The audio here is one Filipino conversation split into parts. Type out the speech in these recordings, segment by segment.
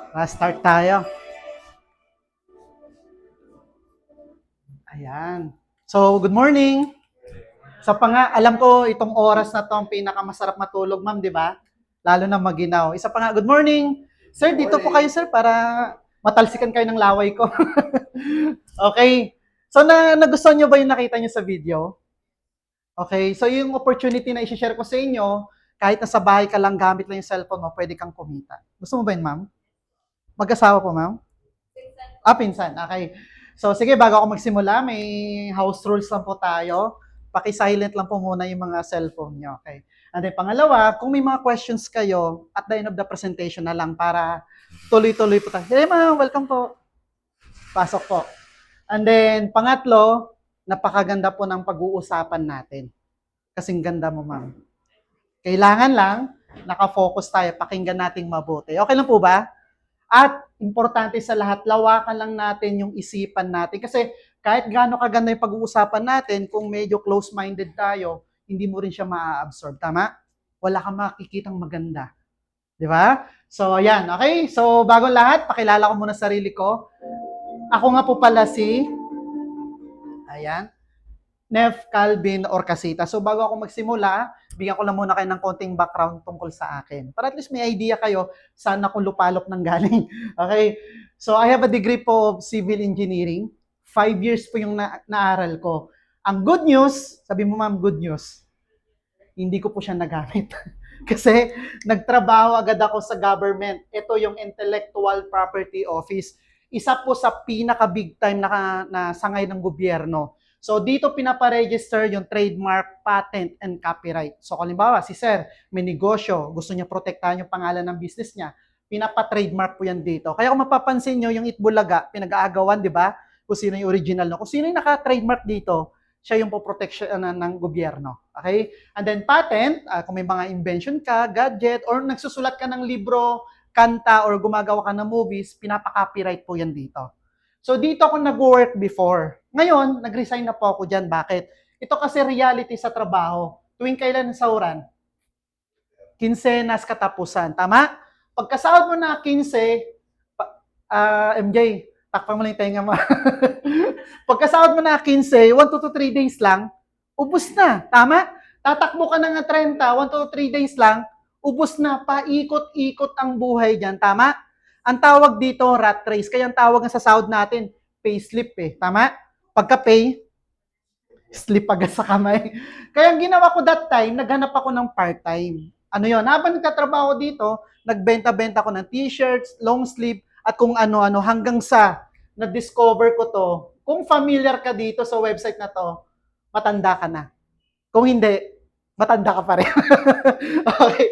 Start tayo. Ayan. So, good morning. Alam ko itong oras na to ang pinakamasarap matulog, ma'am, di ba? Lalo na maginaw. Isa pa nga, good morning. Sir, dito po kayo, sir, para matalsikan kayo ng laway ko. Okay. So, nagustuhan nyo ba yung nakita nyo sa video? Okay. So, yung opportunity na i-share ko sa inyo, kahit nasa bahay ka lang, gamit lang yung cellphone mo, pwede kang kumita. Gusto mo ba yun, ma'am? Mag-asawa po, ma'am? Pinsan. Okay. So, sige, bago ako magsimula, may house rules lang po tayo. Paki-silent lang po muna yung mga cellphone nyo. Okay. And then, pangalawa, kung may mga questions kayo, at the end of the presentation na lang para tuloy-tuloy po tayo. Hey, ma'am, welcome po. Pasok po. And then, pangatlo, napakaganda po ng pag-uusapan natin. Kasing ganda mo, ma'am. Kailangan lang, nakafocus tayo, pakinggan nating mabuti. Okay lang po ba? At importante sa lahat, lawakan lang natin yung isipan natin. Kasi kahit gaano kaganda yung pag-uusapan natin, kung medyo close-minded tayo, hindi mo rin siya ma-absorb. Tama? Wala kang makikitang maganda. Di ba? So, ayan. Okay? So, bagong lahat, pakilala ko muna sarili ko. Ako nga po pala si, ayan, Nef Calvin Orcasita. So, bago ako magsimula, bigyan ko lang muna kayo ng konting background tungkol sa akin. Para at least may idea kayo saan ako lupalop ng galing. Okay? So, I have a degree po of civil engineering. 5 years po yung naaral ko. Ang good news, sabi mo ma'am, good news, hindi ko po siya nagamit. Kasi nagtrabaho agad ako sa government. Ito yung Intellectual Property Office. Isa po sa pinaka-big time na sangay ng gobyerno. So, dito pinaparegister yung trademark, patent, and copyright. So, halimbawa, si Sir, may negosyo, gusto niya protektahan yung pangalan ng business niya, pinapa-trademark po yan dito. Kaya kung mapapansin nyo, yung Itbulaga, pinag-aagawan, di ba? Kung sino yung original, no? Kung sino yung naka-trademark dito, siya yung po protection ng gobyerno. Okay? And then patent, kung may mga invention ka, gadget, or nagsusulat ka ng libro, kanta, or gumagawa ka ng movies, pinapa-copyright po yan dito. So, dito ako nag-work before. Ngayon, nag-resign na po ako dyan. Bakit? Ito kasi reality sa trabaho. Tuwing kailan sahuran? Kinsenas katapusan. Tama? Pagkasahod mo na 15, MJ, takpan mo lang yung tenga mo. Pagkasahod mo na 15, 1 to 3 days lang, ubos na. Tama? Tatakbo ka na nga 30, 1 to 3 days lang, ubos na. Paikot-ikot ang buhay dyan. Tama? Ang tawag dito, rat race. Kaya ang tawag sa sahod natin, pay slip eh. Tama? Pagka-pay, slip agad sa kamay. Kaya ang ginawa ko that time, naghanap ako ng part-time. Ano yon? Habang nagtatrabaho dito, nagbenta-benta ko ng t-shirts, long sleeve, at kung ano-ano hanggang sa na-discover ko to. Kung familiar ka dito sa website na to, matanda ka na. Kung hindi, matanda ka pa rin. Okay.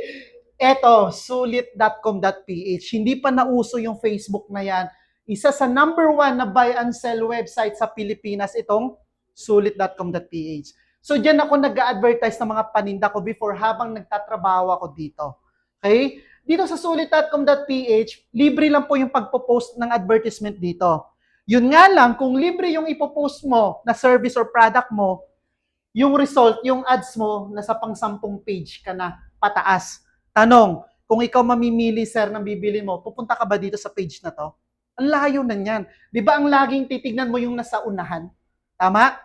Eto, sulit.com.ph. Hindi pa nauso yung Facebook na yan. Isa sa number 1 na buy and sell website sa Pilipinas itong sulit.com.ph. So, dyan ako nag-advertise ng mga paninda ko before habang nagtatrabaho ako dito. Okay? Dito sa sulit.com.ph, libre lang po yung pagpo-post ng advertisement dito. Yun nga lang, kung libre yung ipopost mo na service or product mo, yung result, yung ads mo, nasa pang 10 page ka na pataas. Tanong, kung ikaw mamimili, sir, ng bibili mo, pupunta ka ba dito sa page na to? Ang layo na yan. Di ba ang laging titignan mo yung nasa unahan? Tama?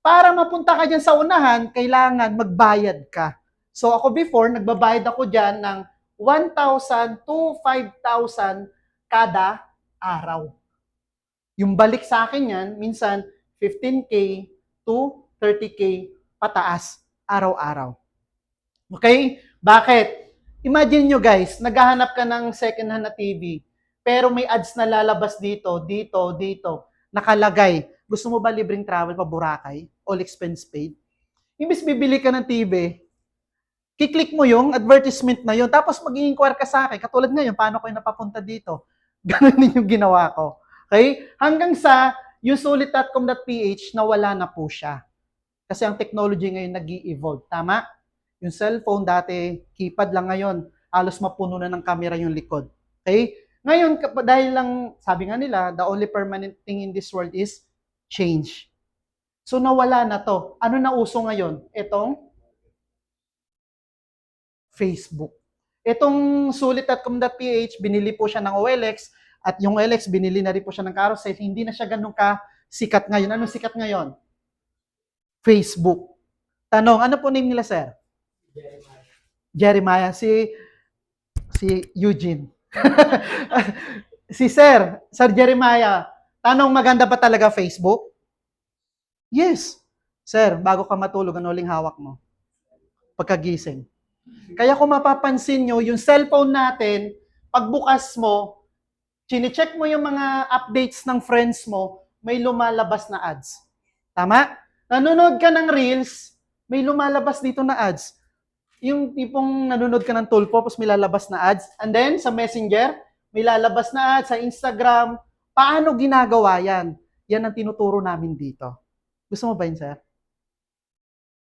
Para mapunta ka dyan sa unahan, kailangan magbayad ka. So ako before, nagbabayad ako dyan ng 1,000 to 5,000 kada araw. Yung balik sa akin yan, minsan 15K to 30K pataas araw-araw. Okay? Bakit? Imagine nyo guys, naghahanap ka ng second hand na TV, pero may ads na lalabas dito, dito, nakalagay, gusto mo ba libreng travel pa Boracay? All expense paid. Imbis bibili ka ng TV, kiklik mo yung advertisement na yun, tapos mag-i-inquire ka sa akin, katulad ngayon, paano ko yung napapunta dito? Ganun din yung ginawa ko. Okay? Hanggang sa yung sulit.com.ph na wala na po siya. Kasi ang technology ngayon nag-i-evolve. Tama? Yung cellphone dati, keypad lang ngayon. Halos mapuno na ng camera yung likod. Okay? Ngayon, dahil lang, sabi nga nila, the only permanent thing in this world is change. So nawala na to. Ano na uso ngayon? Itong Facebook. Itong sulit.com.ph, binili po siya ng OLX, at yung OLX, binili na rin po siya ng Carousel. Hindi na siya ganun ka sikat ngayon. Anong sikat ngayon? Facebook. Tanong, ano po name nila, sir? Jeremiah. Si Eugene. Si Sir Jeremiah. Tanong, maganda ba talaga Facebook? Yes. Sir, bago ka matulog, ano uling hawak mo? Pagkagising. Kaya kung mapapansin nyo, yung cellphone natin, pagbukas mo, chine-check mo yung mga updates ng friends mo, may lumalabas na ads. Tama? Nanonood ka ng Reels, may lumalabas dito na ads. Yung tipong nanonood ka ng Tulpo, tapos may lalabas na ads. And then, sa Messenger, may lalabas na ads. Sa Instagram, paano ginagawa yan? Yan ang tinuturo namin dito. Gusto mo ba yun, sir?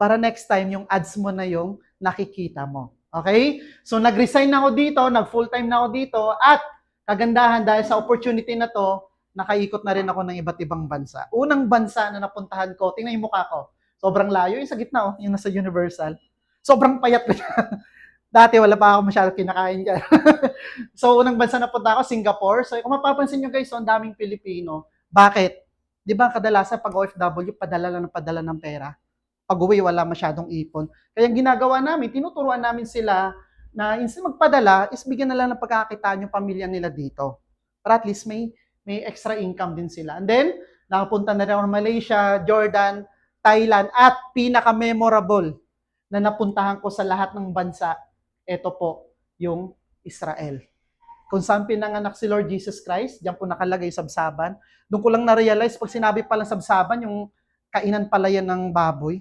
Para next time, yung ads mo na yung nakikita mo. Okay? So, nag-resign na ako dito, nag-full-time na ako dito, at kagandahan dahil sa opportunity na to, nakaikot na rin ako ng iba't ibang bansa. Unang bansa na napuntahan ko, tingnan yung mukha ko. Sobrang layo, yung sa gitna, yung nasa Universal. Sobrang payat ko siya. Dati wala pa ako masyadong kinakain dyan. So, unang bansa na punta ako, Singapore. So, kung mapapansin nyo guys, so, ang daming Pilipino. Bakit? Di ba kadalasan pag OFW, padala ng pera? Pag uwi, wala masyadong ipon. Kaya ang ginagawa namin, tinuturuan namin sila na instead magpadala, is bigyan na lang ng pagkakakitaan yung pamilya nila dito. Para at least may extra income din sila. And then, nakapunta na rin ako ng Malaysia, Jordan, Thailand, at pinaka-memorable na napuntahan ko sa lahat ng bansa, ito po, yung Israel. Kung saan pinanganak si Lord Jesus Christ, diyan po nakalagay sabsaban. Doon ko lang na-realize, pag sinabi palang sabsaban, yung kainan pala yan ng baboy,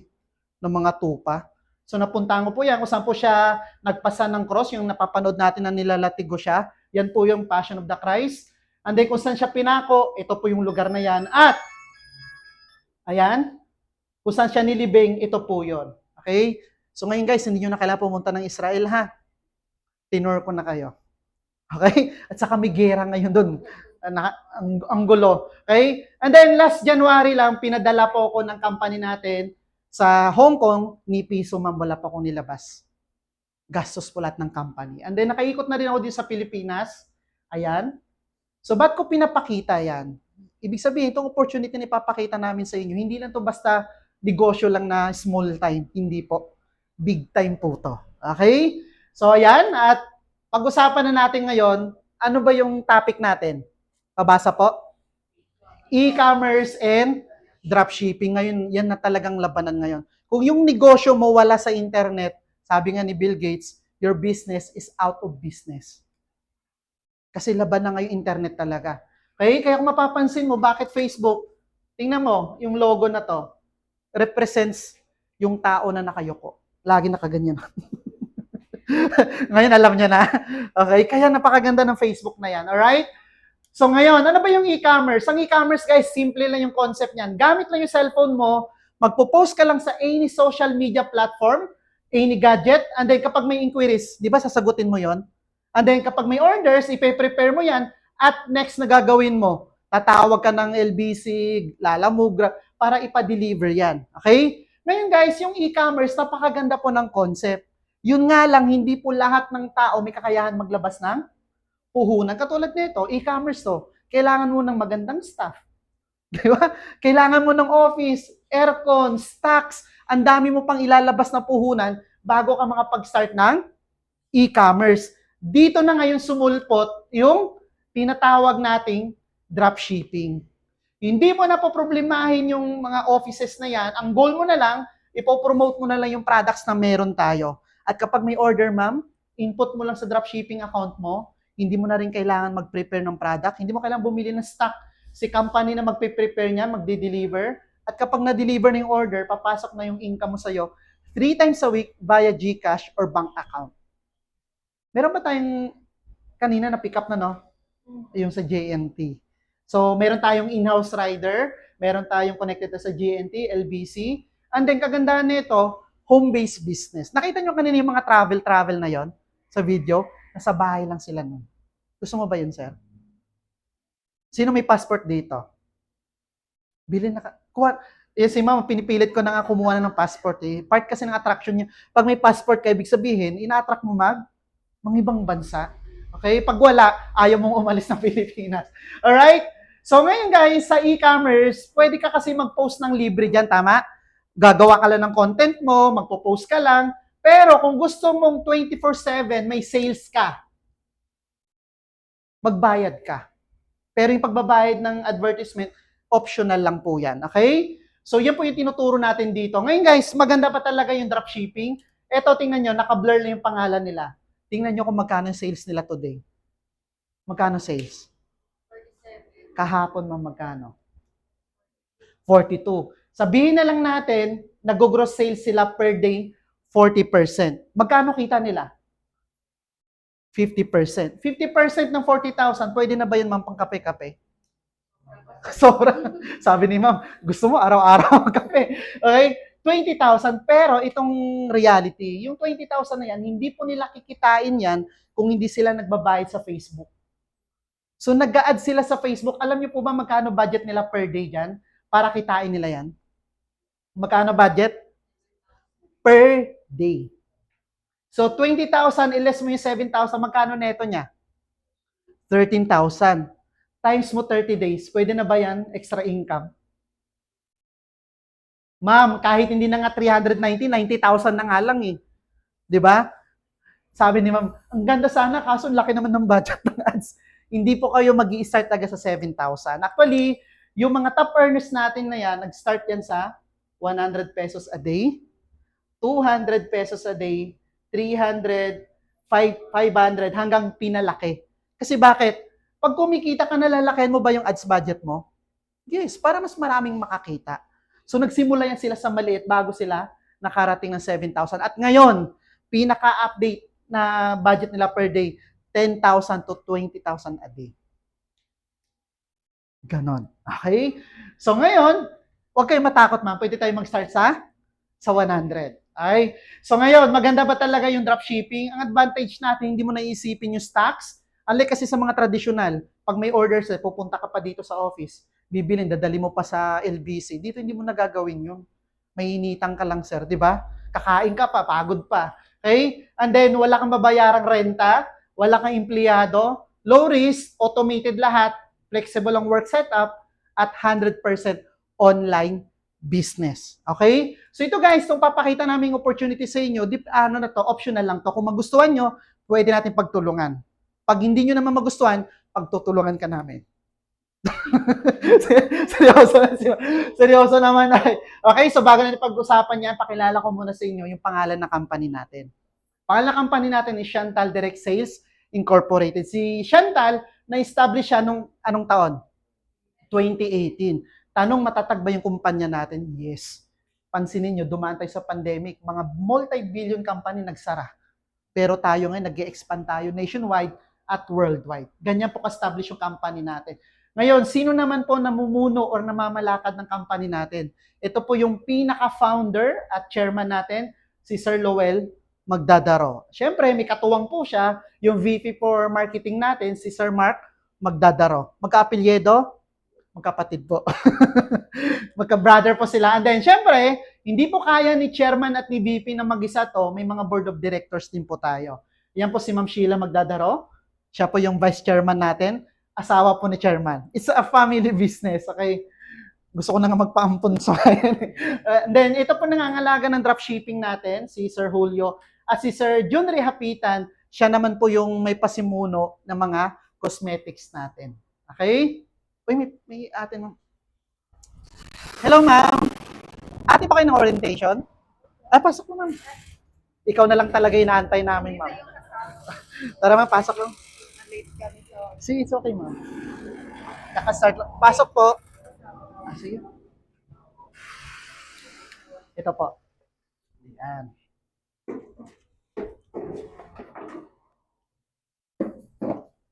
ng mga tupa. So napuntahan ko po yan, kung saan po siya nagpasa ng cross, yung napapanood natin na nilalatigo siya. Yan po yung Passion of the Christ. And then kung saan siya pinako, ito po yung lugar na yan. At, ayan, kung saan siya nilibing, ito po yun. Okay? So ngayon guys, hindi nyo na kailangan pumunta ng Israel ha. Tinur ko na kayo. Okay? At saka may gera ngayon doon. Ang gulo. Okay? And then last January lang, pinadala po ako ng company natin sa Hong Kong, ni piso ma'am, wala pa akong nilabas. Gastos po lahat ng company. And then nakaikot na rin ako dito sa Pilipinas. Ayan. So ba't ko pinapakita yan? Ibig sabihin, itong opportunity na ipapakita namin sa inyo, hindi lang to basta negosyo lang na small time. Hindi po. Big time po to. Okay? So ayan, at pag-usapan na natin ngayon, ano ba yung topic natin? Pabasa po? E-commerce and dropshipping. Ngayon, yan na talagang labanan ngayon. Kung yung negosyo mo wala sa internet, sabi nga ni Bill Gates, your business is out of business. Kasi laban na ngayon internet talaga. Okay? Kaya kung mapapansin mo, bakit Facebook, tingnan mo, yung logo na to, represents yung tao na nakayuko. Lagi nakaganyan. Ngayon alam niya na. Okay? Kaya napakaganda ng Facebook na yan. Alright? So ngayon, ano ba yung e-commerce? Ang e-commerce guys, simple lang yung concept niyan. Gamit lang yung cellphone mo, magpo-post ka lang sa any social media platform, any gadget, and then kapag may inquiries, di ba sasagutin mo yon? And then kapag may orders, ipe-prepare mo yan, at next na gagawin mo, tatawag ka ng LBC, Lalamove, para ipa-deliver yan. Okay? Ngayon guys, yung e-commerce, napakaganda po ng concept. Yun nga lang, hindi po lahat ng tao may kakayahan maglabas ng puhunan. Katulad nito, e-commerce to. Kailangan mo ng magandang staff. Di ba? Kailangan mo ng office, aircon, stocks, ang dami mo pang ilalabas na puhunan bago ka makapag-start ng e-commerce. Dito na ngayon sumulpot yung tinatawag nating dropshipping. Hindi mo na po problemahin yung mga offices na yan. Ang goal mo na lang, ipopromote mo na lang yung products na meron tayo. At kapag may order, ma'am, input mo lang sa dropshipping account mo, hindi mo na rin kailangan mag-prepare ng product, hindi mo kailangan bumili ng stock. Si company na magpe-prepare niya, magde-deliver, at kapag na-deliver na yung order, papasok na yung income mo sa'yo 3 times a week via GCash or bank account. Meron ba tayong kanina na pick up na, no? Yung sa JNT. So, meron tayong in-house rider, meron tayong connected sa JNT, LBC, and then kagandahan nito, home-based business. Nakita nyo kanina yung mga travel na yon sa video? Nasa bahay lang sila nun. Gusto mo ba yun, sir? Sino may passport dito? Bilhin na kuha. Si ma'am, pinipilit ko na nga kumuha na ng passport. Part kasi ng attraction niya. Pag may passport ka, ibig sabihin, ina-attract mo Mga ibang bansa. Okay? Pag wala, ayaw mong umalis ng Pilipinas. Alright? So ngayon guys, sa e-commerce, pwede ka kasi mag-post ng libre dyan, tama? Gagawa ka lang ng content mo, magpo-post ka lang. Pero kung gusto mong 24/7 may sales ka, magbayad ka. Pero yung pagbabayad ng advertisement, optional lang po yan. Okay? So yan po yung tinuturo natin dito. Ngayon guys, maganda pa talaga yung dropshipping. Ito, tingnan nyo, naka-blur na yung pangalan nila. Tingnan nyo kung magkano yung sales nila today. Magkano sales? Kahapon magkano? 42. Sabihin na lang natin, nag-gross sales sila per day, 40%. Magkano kita nila? 50%. 50% ng 40,000, pwede na ba yun, ma'am, pang kape-kape? Sobra. Sabi ni ma'am, gusto mo araw-araw magkape. Okay? 20,000. Pero itong reality, yung 20,000 na yan, hindi po nila kikitain yan kung hindi sila nagbabayad sa Facebook. So nag-a-add sila sa Facebook. Alam niyo po ba magkano budget nila per day dyan? Para kitain nila yan? Magkano budget? Per day. So 20,000, iles mo yung 7,000, magkano neto niya? 13,000. Times mo 30 days, pwede na ba yan extra income? Ma'am, kahit hindi na nga 390, 90,000 na nga lang eh. 'Di ba? Sabi ni ma'am, ang ganda sana, kaso laki naman ng budget ng ads. Hindi po kayo mag-i-start taga sa 7,000. Actually, yung mga top earners natin na yan, nag-start yan sa 100 pesos a day, 200 pesos a day, 300, 500, hanggang pinalaki. Kasi bakit? Pag kumikita ka, nalalakayan mo ba yung ads budget mo? Yes, para mas maraming makakita. So nagsimula yan sila sa maliit bago sila nakarating ng 7,000. At ngayon, pinaka-update na budget nila per day, 10,000 to 20,000 a day. Ganon. Okay? So ngayon, huwag kayong matakot, ma'am. Pwede tayo mag-start sa 100. Ay. So ngayon, maganda ba talaga yung dropshipping? Ang advantage natin, hindi mo naisipin yung stocks. Unlike kasi sa mga traditional, pag may orders, pupunta ka pa dito sa office, bibilin, dadali mo pa sa LBC. Dito hindi mo nagagawin yun. Mainitang ka lang, sir, di ba? Kakain ka pa, pagod pa. Okay? And then, wala kang babayarang renta, wala kang empleyado, low risk, automated lahat, flexible ang work setup, at 100% online business. Okay? So ito guys, itong papakita naming opportunity sa inyo, ano na to, optional lang to. Kung magustuhan nyo, pwede natin pagtulungan. Pag hindi nyo naman magustuhan, pagtutulungan ka namin. seryoso naman ay. Okay, so bago natin pag-usapan yan, pakilala ko muna sa inyo yung pangalan ng company natin. Pangalan ng company natin is Chantal Direct Sales Incorporated. Si Chantal, na-establish siya nung anong taon? 2018. Tanong, matatag ba yung kumpanya natin? Yes. Pansinin nyo, dumaan tayo sa pandemic, mga multi-billion company nagsara. Pero tayo ngayon, nag-expand tayo nationwide at worldwide. Ganyan po ka-establish yung company natin. Ngayon, sino naman po namumuno or namamalakad ng company natin? Ito po yung pinaka-founder at chairman natin, si Sir Lowell Magdadaro. Siyempre, may katuwang po siya, yung VP for marketing natin, si Sir Mark Magdadaro. Magka-apelyedo? Magkapatid po. Magka-brother po sila. And then, syempre, hindi po kaya ni chairman at ni VP na mag-isa to. May mga board of directors din po tayo. Yan po si Ma'am Sheila Magdadaro. Siya po yung vice chairman natin. Asawa po ni chairman. It's a family business, okay? Gusto ko na nga magpaampon sa kanya. And then, ito po nangangalaga ng dropshipping natin, si Sir Julio. At si Sir Jun Rehapitan, siya naman po yung may pasimuno ng mga cosmetics natin. Okay? Uy, may ate ma'am. Hello, ma'am. Ate pa kayo ng orientation? Pasok mo, ma'am. Ikaw na lang talaga inaantay namin, ma'am. Tara, ma'am, pasok lang. Sige, it's okay, ma'am. Kaka-start lang. Pasok po. Sige. Ito po. Ayan.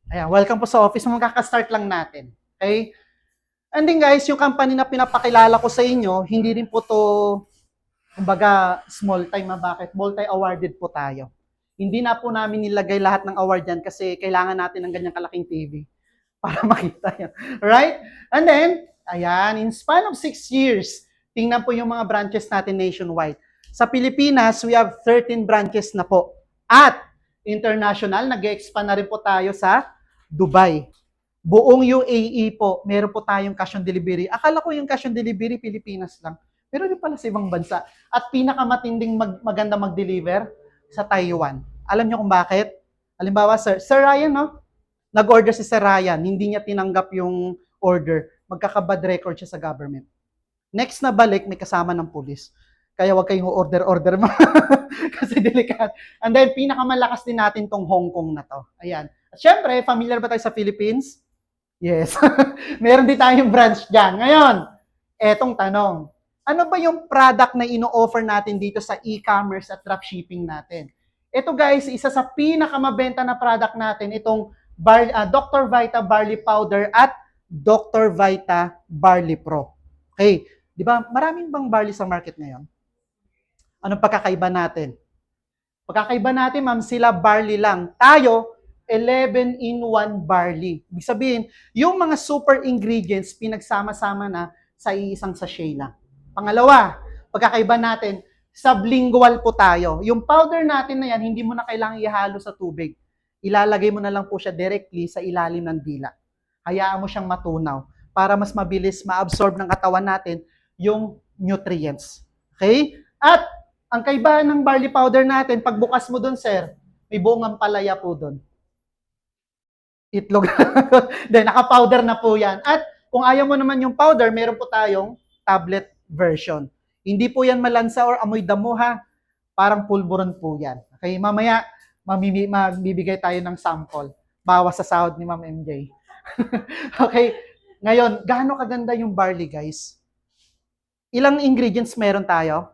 Ayan, welcome po sa office. Magkaka-start lang natin. Okay? And then guys, yung company na pinapakilala ko sa inyo, hindi rin po to, kumbaga, small time na bakit. Multi-awarded po tayo. Hindi na po namin nilagay lahat ng award yan kasi kailangan natin ng ganyang kalaking TV para makita yan. Right? And then, ayan, in span of 6 years, tingnan po yung mga branches natin nationwide. Sa Pilipinas, we have 13 branches na po. At international. Nag-expand na rin po tayo sa Dubai. Buong UAE po, meron po tayong cash on delivery. Akala ko yung cash on delivery, Pilipinas lang. Pero din pala sa ibang bansa. At pinakamatinding maganda mag-deliver sa Taiwan. Alam niyo kung bakit? Halimbawa, Sir Ryan, no? Nag-order si Sir Ryan, hindi niya tinanggap yung order. Magkakabad record siya sa government. Next na balik, may kasama ng pulis. Kaya wag kayong order-order kasi delicate. And then, pinakamalakas din natin tong Hong Kong na to. Ayan. At syempre, familiar ba tayo sa Philippines? Yes. Meron din tayong branch dyan. Ngayon, etong tanong. Ano ba yung product na ino-offer natin dito sa e-commerce at dropshipping natin? Ito guys, isa sa pinakamabenta na product natin, itong Dr. Vita Barley Powder at Dr. Vita Barley Pro. Okay, di ba maraming bang barley sa market ngayon? Anong pagkakaiba natin? Pagkakaiba natin, ma'am, sila barley lang. Tayo, 11-in-1 barley. Ibig sabihin, yung mga super ingredients, pinagsama-sama na sa iisang sachet lang. Pangalawa, pagkakaiba natin, sublingual po tayo. Yung powder natin na yan, hindi mo na kailangang ihalo sa tubig. Ilalagay mo na lang po siya directly sa ilalim ng dila. Hayaan mo siyang matunaw para mas mabilis ma-absorb ng katawan natin yung nutrients. Okay? At ang kaibahan ng barley powder natin, pagbukas mo dun, sir, may buong ampalaya po dun. Itlog. Then, naka-powder na po yan. At kung ayaw mo naman yung powder, meron po tayong tablet version. Hindi po yan malansa or amoy damo, ha? Parang pulburon po yan. Okay? Mamaya, magbibigay tayo ng sample. Bawas sa sahod ni Ma'am MJ. Okay? Ngayon, gaano kaganda yung barley, guys? Ilang ingredients meron tayo?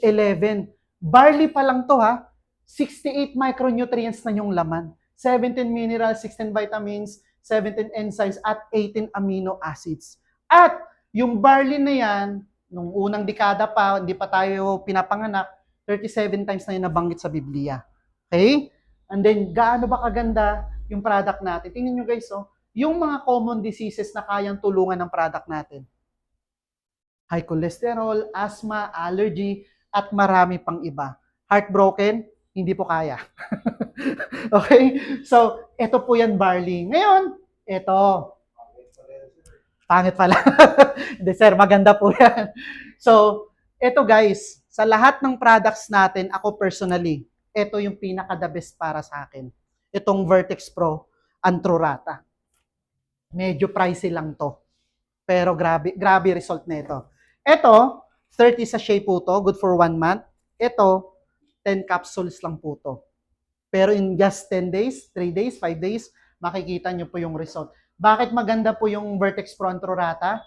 11. Barley pa lang to, ha? 68 micronutrients na yung laman. 17 minerals, 16 vitamins, 17 enzymes, at 18 amino acids. At yung barley na yan, nung unang dekada pa, hindi pa tayo pinapanganak, 37 times na yung nabanggit sa Biblia. Okay? And then, gaano ba kaganda yung product natin? Tingnan nyo guys, oh, yung mga common diseases na kayang tulungan ng product natin. High cholesterol, asthma, allergy, at marami pang iba. Heartbroken, hindi po kaya. Okay? So, ito po yan barley. Ngayon, ito. Pangit pala. Hindi sir, maganda po yan. So, ito guys, sa lahat ng products natin, ako personally, ito yung pinaka-the best para sa akin. Itong Vertex Pro Antrurata. Medyo pricey lang to. Pero grabe result nito. Ito, 30 sachet po to, good for 1 month. Ito, 10 capsules lang po to. Pero in just 10 days, 3 days, 5 days, makikita nyo po yung result. Bakit maganda po yung Vertex Pro Antrurata?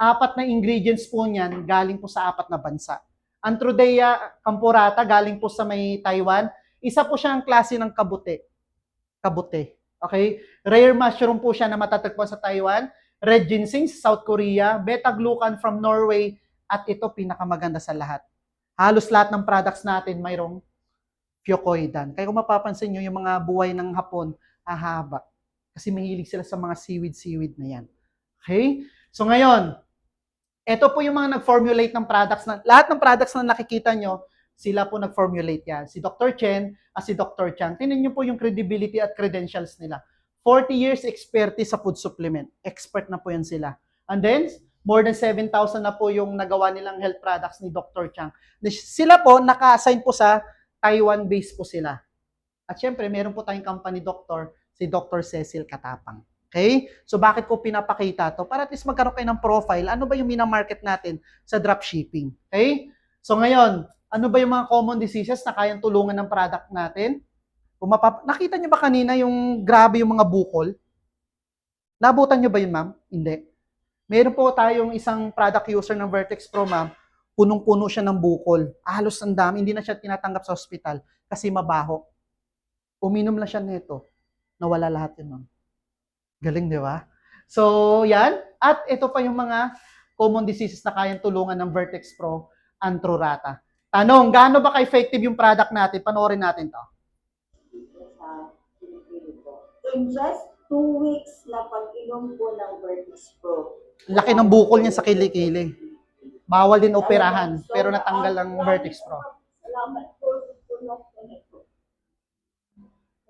4 na ingredients po niyan galing po sa 4 na bansa. Antrudea campurata galing po sa may Taiwan. Isa po siyang klase ng kabute. Kabute. Okay? Rare mushroom po siya na matatagpuan sa Taiwan. Red ginseng sa South Korea. Beta-glucan from Norway. At ito pinakamaganda sa lahat. Halos lahat ng products natin mayroong fucoidan. Kaya kung mapapansin nyo, yung mga buhay ng hapon, hahaba. Kasi mahilig sila sa mga seaweed na yan. Okay? So ngayon, ito po yung mga nag-formulate ng products. Lahat ng products na nakikita nyo, sila po nag-formulate yan. Si Dr. Chen at si Dr. Chang. Tingnan nyo po yung credibility at credentials nila. 40 years expertise sa food supplement. Expert na po yan sila. And then, more than 7,000 na po yung nagawa nilang health products ni Dr. Chang. Sila po, naka-assign po sa Taiwan-based po sila. At syempre, meron po tayong company doctor, si Dr. Cecil Katapang. Okay? So, bakit ko pinapakita to? Para at least magkaroon kayo ng profile. Ano ba yung minamarket natin sa dropshipping? Okay? So, ngayon, ano ba yung mga common diseases na kayang tulungan ng product natin? Nakita nyo ba kanina yung grabe yung mga bukol? Nabutan nyo ba yun, ma'am? Hindi. Meron po tayong isang product user ng Vertex Pro, ma'am. Punong-puno siya ng bukol. Halos ang dami. Hindi na siya tinatanggap sa ospital kasi mabaho. Uminom lang siya nito. Nawala lahat yun, ma'am. Galing, di ba? So, yan. At ito pa yung mga common diseases na kayang tulungan ng Vertex Pro Antrurata. Tanong, gaano ba ka-effective yung product natin? Panoorin natin to. In just 2 weeks na pag-inom po ng Vertex Pro. Laki ng bukol niya sa kilikili. Bawal din operahan, pero natanggal ang Vertex Pro. Salamat po.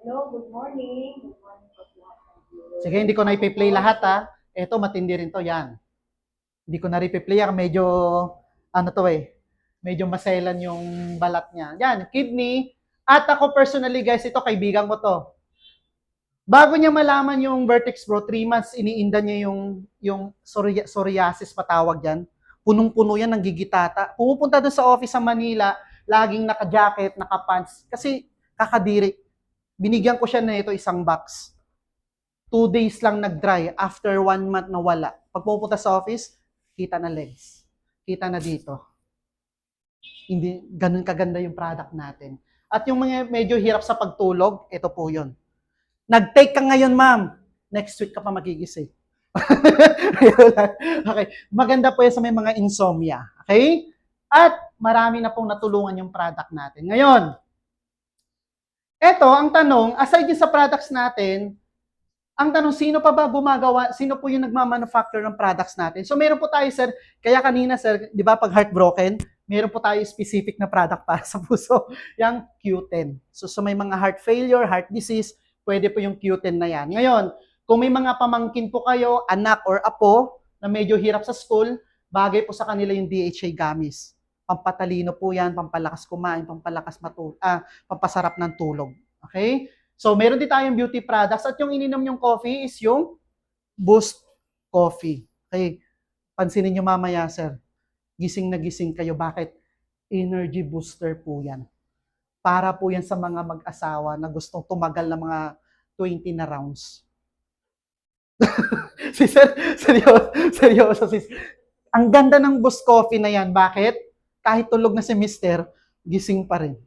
Hello, good morning. Good morning po lahat ng viewers. Sige, hindi ko na ipi-play lahat ha. Ito, matindi rin to, yan. Hindi ko na replay medyo ano to medyo maselan yung balat niya. Yan, kidney. At ako personally guys, ito kaibigan ko to. Bago niya malaman yung Vertex Bro, 3 months iniinda niya yung psoriasis patawag yan. Punong-puno yan ng gigitata. Pumupunta doon sa office sa Manila, laging naka-jacket, naka-pants. Kasi kakadiri. Binigyan ko siya na ito isang box. 2 days lang nag-dry. After 1 month na wala. Pag pupunta sa office, kita na legs. Kita na dito. Hindi ganun kaganda yung product natin. At yung mga medyo hirap sa pagtulog, ito po yun. Nag-take ka ngayon, ma'am. Next week ka pa magigising. Okay. Maganda po yan sa may mga insomnia. Okay? At marami na pong natulungan yung product natin. Ngayon, ito, ang tanong, aside din sa products natin, ang tanong, sino pa ba gumagawa, sino po yung nagmamanufacture ng products natin? So meron po tayo, sir, kaya kanina, sir, di ba, pag heartbroken, meron po tayo specific na product para sa puso, yung Q10. So may mga heart failure, heart disease, pwede po yung Q10 na yan. Ngayon, kung may mga pamangkin po kayo, anak or apo, na medyo hirap sa school, bagay po sa kanila yung DHA gummies. Pampatalino po yan, pampalakas kumain, pampasarap ng tulog. Okay? So, meron din tayong beauty products at yung ininom yung coffee is yung Boost Coffee. Okay, pansinin nyo mamaya, sir. Gising na gising kayo. Bakit? Energy booster po yan. Para po yan sa mga mag-asawa na gustong tumagal ng mga 20 na rounds. Si sir, seryoso. Ang ganda ng Boost Coffee na yan. Bakit? Kahit tulog na si mister, gising pa rin.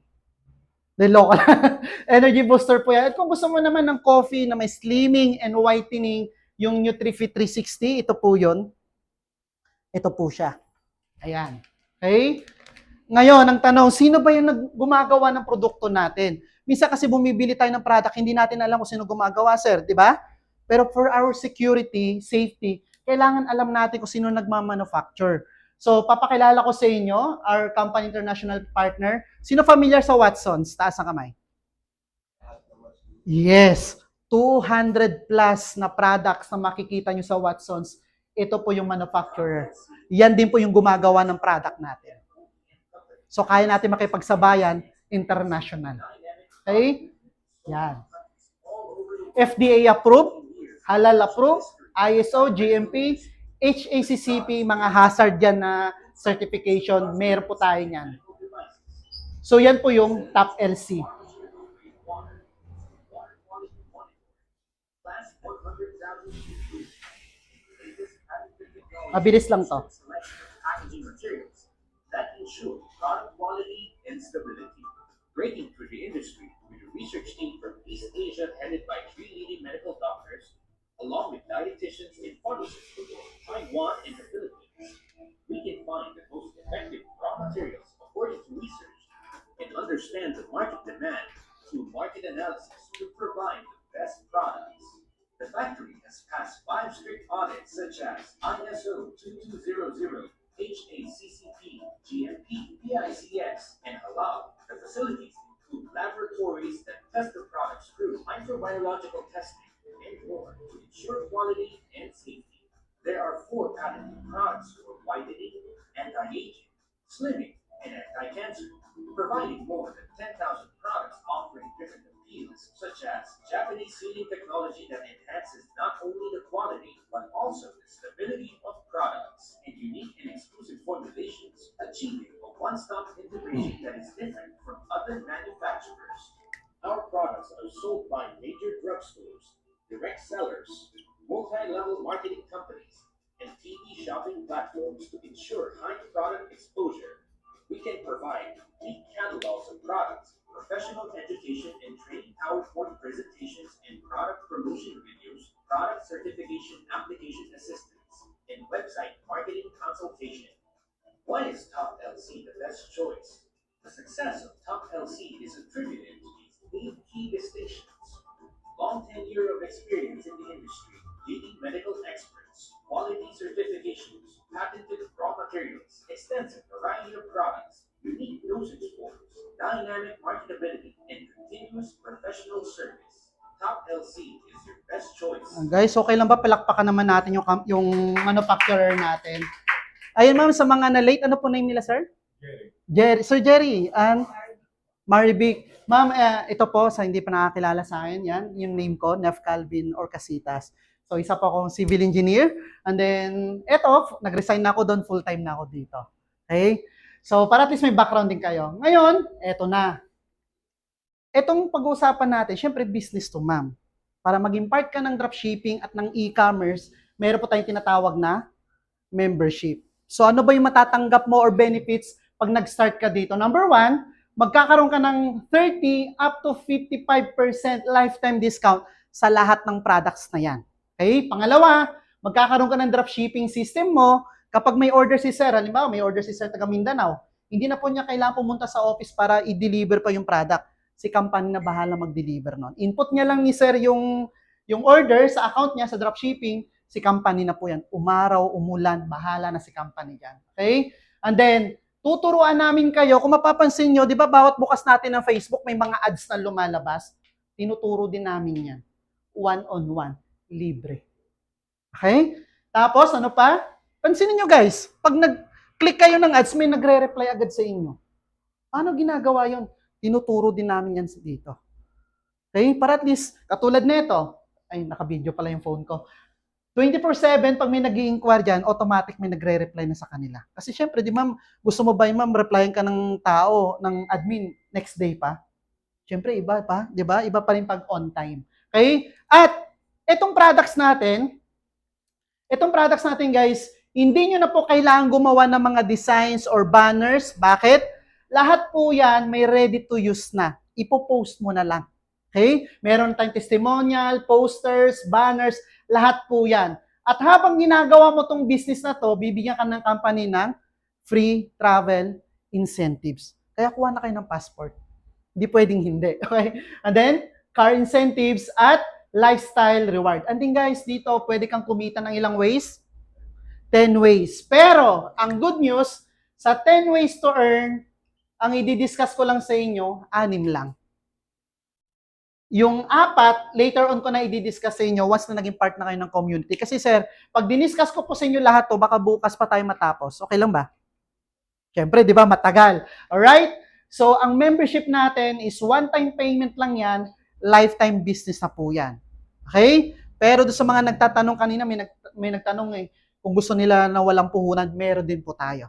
Local energy booster po yan. At kung gusto mo naman ng coffee na may slimming and whitening, yung NutriFit 360, ito po yun. Ito po siya. Ayan. Okay? Ngayon, ang tanong, sino ba yung gumagawa ng produkto natin? Minsan kasi bumibili tayo ng product, hindi natin alam kung sino gumagawa, sir. Di ba? Pero for our security, safety, kailangan alam natin kung sino nagmamanufacture. So, papakilala ko sa inyo, our company international partner. Sino familiar sa Watsons? Taas ang kamay. Yes. 200 plus na products na makikita nyo sa Watsons. Ito po yung manufacturer. Yan din po yung gumagawa ng product natin. So, kaya natin makipagsabayan international. Okay? Yan. FDA approved, halal approved, ISO, GMP, HACCP, mga hazard yan na certification, meron po tayo yan. So yan po yung Top LC. Mabilis lang to. Breaking through the industry with a research team from East Asia headed by 3 leading medical doctors, along with dietitians and pharmacists from Taiwan and the Philippines. We can find the most effective raw materials according to research and understand the market demand through market analysis to provide the best products. The factory has passed 5 strict audits such as ISO 2200, HACCP, GMP, PICS, and Halal. The facilities include laboratories that test the products through microbiological testing and more to ensure quality and safety. There are 4 patented products for whitening, anti-aging, slimming, and anti-cancer, providing more than 10,000 products offering different appeals, such as Japanese sealing technology that enhances not only the quality, but also the stability of products, and unique and exclusive formulations, achieving a one-stop integration that is different from other manufacturers. Our products are sold by major drugstores, direct sellers, multi-level marketing companies, and TV shopping platforms to ensure high product exposure. We can provide complete catalogs of products, professional education and training PowerPoint presentations and product promotion videos, product certification application assistance, and website marketing consultation. Why is Top LC the best choice? The success of Top LC is attributed to these 8 key distinctions. Long tenure of experience in the industry, leading medical experts, quality certifications, patented raw materials, extensive variety of products, unique dosage forms, dynamic marketability, and continuous professional service. Top LC is your best choice. Guys, okay lang ba palakpakan naman natin yung manufacturer natin? Ayun ma'am, sa mga na-late, ano po name nila, sir? Jerry. Sir Jerry, and Marivic. Ma'am, ito po, sa hindi pa nakakilala sa akin, yan, yung name ko, Nef Calvin Orcasitas. So, isa po akong civil engineer. And then, eto, nag-resign na ako doon, full-time na ako dito. Okay? So, para at least may background din kayo. Ngayon, eto na. Etong pag-uusapan natin, syempre business to, ma'am. Para maging part ka ng dropshipping at ng e-commerce, meron po tayong tinatawag na membership. So, ano ba yung matatanggap mo or benefits pag nag-start ka dito? Number one, magkakaroon ka ng 30 up to 55% lifetime discount sa lahat ng products na yan. Okay? Pangalawa, magkakaroon ka ng dropshipping system mo kapag may order si sir. Halimbawa, may order si sir taga Mindanao. Hindi na po niya kailangan pumunta sa office para i-deliver pa yung product. Si company na bahala mag-deliver nun. Input niya lang ni sir yung order sa account niya sa dropshipping, si company na po yan. Umaraw, umulan, bahala na si company dyan. Okay? And then, tuturuan namin kayo, kung mapapansin nyo, di ba bawat bukas natin ng Facebook, may mga ads na lumalabas. Tinuturo din namin yan. One-on-one. Libre. Okay? Tapos, ano pa? Pansinin nyo guys, pag nag-click kayo ng ads, may nagre-reply agad sa inyo. Paano ginagawa yon? Tinuturo din namin yan dito. Okay? Para at least, katulad nito, ay, naka-video pala yung phone ko. 24/7, pag may nag-i-inquire dyan, automatic may nagre-reply na sa kanila. Kasi syempre, di ma'am, gusto mo ba yung ma'am, replyan ka ng tao, ng admin, next day pa? Syempre, iba pa, di ba? Iba pa rin pag on time. Okay? At, itong products natin guys, hindi nyo na po kailangan gumawa ng mga designs or banners. Bakit? Lahat po yan may ready to use na. Ipo-post mo na lang. Okay? Meron tayong testimonial, posters, banners, lahat po yan. At habang ginagawa mo tong business na to, bibigyan ka ng company ng free travel incentives. Kaya kuha na kayo ng passport. Hindi pwedeng hindi. Okay? And then, car incentives at lifestyle reward. And then guys, dito pwede kang kumita ng ilang ways? 10 ways. Pero, ang good news, sa 10 ways to earn, ang i-discuss ko lang sa inyo, 6 lang. Yung 4, later on ko na i-discuss sa inyo once na naging part na kayo ng community. Kasi sir, pag diniscuss ko po sa inyo lahat to, baka bukas pa tayo matapos. Okay lang ba? Siyempre, di ba, matagal. Alright? So, ang membership natin is one-time payment lang yan, lifetime business na po yan. Okay? Pero doon sa mga nagtatanong kanina, may nagtanong kung gusto nila na walang puhunan, meron din po tayo.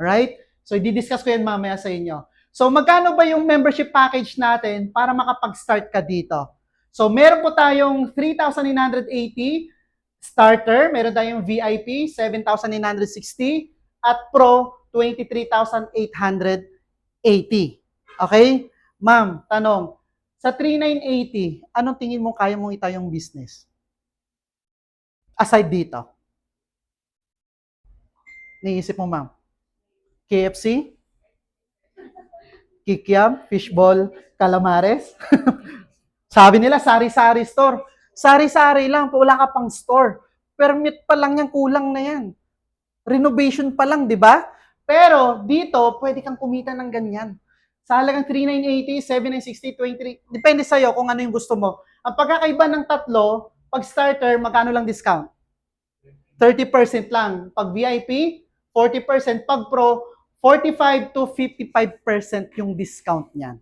Alright? So, i-discuss ko yan mamaya sa inyo. So, magkano ba yung membership package natin para makapag-start ka dito? So, meron po tayong 3,980 starter, meron tayong VIP, 7,960, at Pro, 23,880. Okay? Ma'am, tanong, sa 3,980, anong tingin mo kaya mong itayong business? Aside dito. Naisip mo, ma'am? KFC? Kikiam? Fishball? Calamares? Sabi nila, sari-sari store. Sari-sari lang, wala ka pang store. Permit pa lang yan, kulang na yan. Renovation pa lang, di ba? Pero dito, pwede kang kumita ng ganyan. Sa halagang 3,980, 7,960, 23, depende sa'yo kung ano yung gusto mo. Ang pagkakaiba ng tatlo, pag starter, magkano lang discount? 30% lang. Pag VIP, 40%. Pag Pro, 45 to 55% yung discount niyan.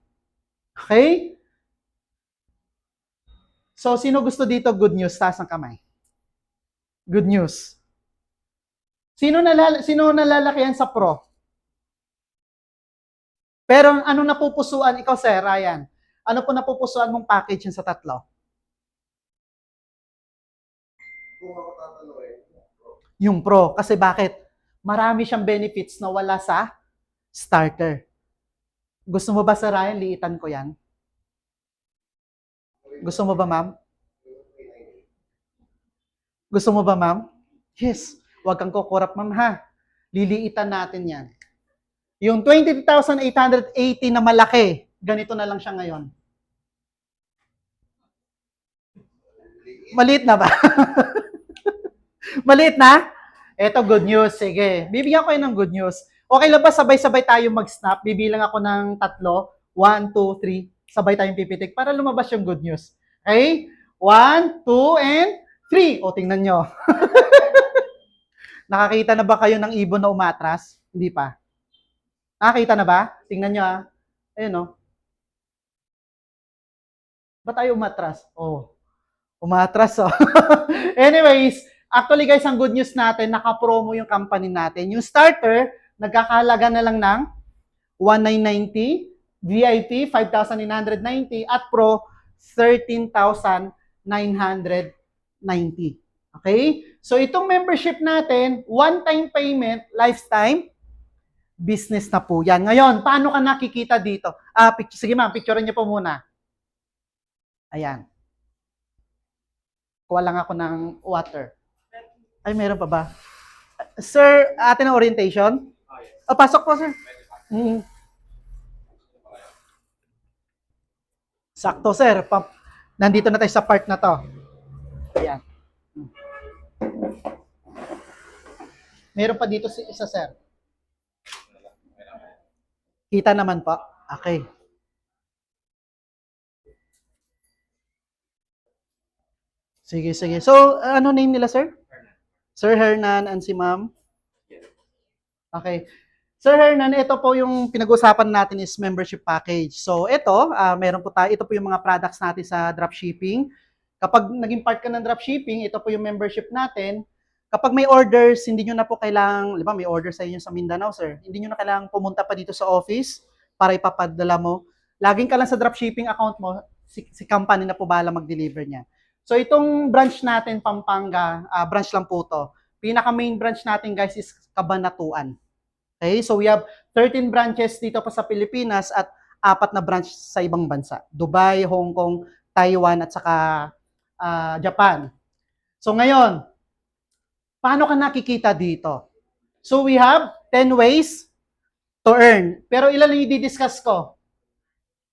Okay? So, sino gusto dito good news? Taas ng kamay. Good news. Sino nalalakihan sa Pro? Pero ano napupusuan? Ikaw, sir, Ryan. Ano po napupusuan mong package sa tatlo? Kung ako tatanungin, Yung Pro. Kasi bakit? Marami siyang benefits na wala sa starter. Gusto mo ba, sir Ryan, liitan ko yan? Gusto mo ba, ma'am? Gusto mo ba, ma'am? Yes. Huwag kang kukurap, ma'am, ha? Liliitan natin yan. Yung 23,880 na malaki, ganito na lang siya ngayon. Maliit na ba? Maliit na? Eto, good news. Sige. Bibigyan ko kayo ng good news. Okay lang ba sabay-sabay tayo mag-snap? Bibilang ako ng 3. 1, 2, 3. Sabay tayong pipitik para lumabas yung good news. Okay? 1, 2, and 3. O, tingnan nyo. Nakakita na ba kayo ng ibon na umatras? Hindi pa. Nakakita na ba? Tingnan nyo ah. Ayun o. Ba't tayo umatras? Oh, umatras oh. Anyways, actually guys, ang good news natin, naka-promo yung company natin. Yung starter, nagkakahalaga na lang ng 1,990, VIP 5,990, at Pro 13,990. Okay? So itong membership natin, one-time payment, lifetime, business na po yan. Ngayon, paano ka nakikita dito? Sige ma'am, picturean niyo po muna. Ayan. Kuha lang ako ng water. Ay, meron pa ba? Sir, atin ang orientation? Pasok po, sir. Sakto, sir. Nandito na tayo sa part na to. Ayan. Meron pa dito isa, sir. Kita naman po. Okay. Sige, sige. So, ano name nila, sir? Sir Hernan and si ma'am? Okay. Sir Hernan, ito po yung pinag-usapan natin is membership package. So, ito, meron po tayo. Ito po yung mga products natin sa dropshipping. Kapag naging part ka ng dropshipping, ito po yung membership natin. Kapag may orders, hindi nyo na po kailangang, di ba, may order sa inyo sa Mindanao, sir. Hindi nyo na kailangang pumunta pa dito sa office para ipapadala mo. Laging ka lang sa dropshipping account mo, si company na po bahala mag-deliver niya. So, itong branch natin, Pampanga, branch lang po to. Pinaka-main branch natin, guys, is Cabanatuan. Okay? So, we have 13 branches dito pa sa Pilipinas at 4 na branch sa ibang bansa. Dubai, Hong Kong, Taiwan, at saka Japan. So, ngayon, paano ka nakikita dito? So, we have 10 ways to earn. Pero ilan lang i-discuss ko?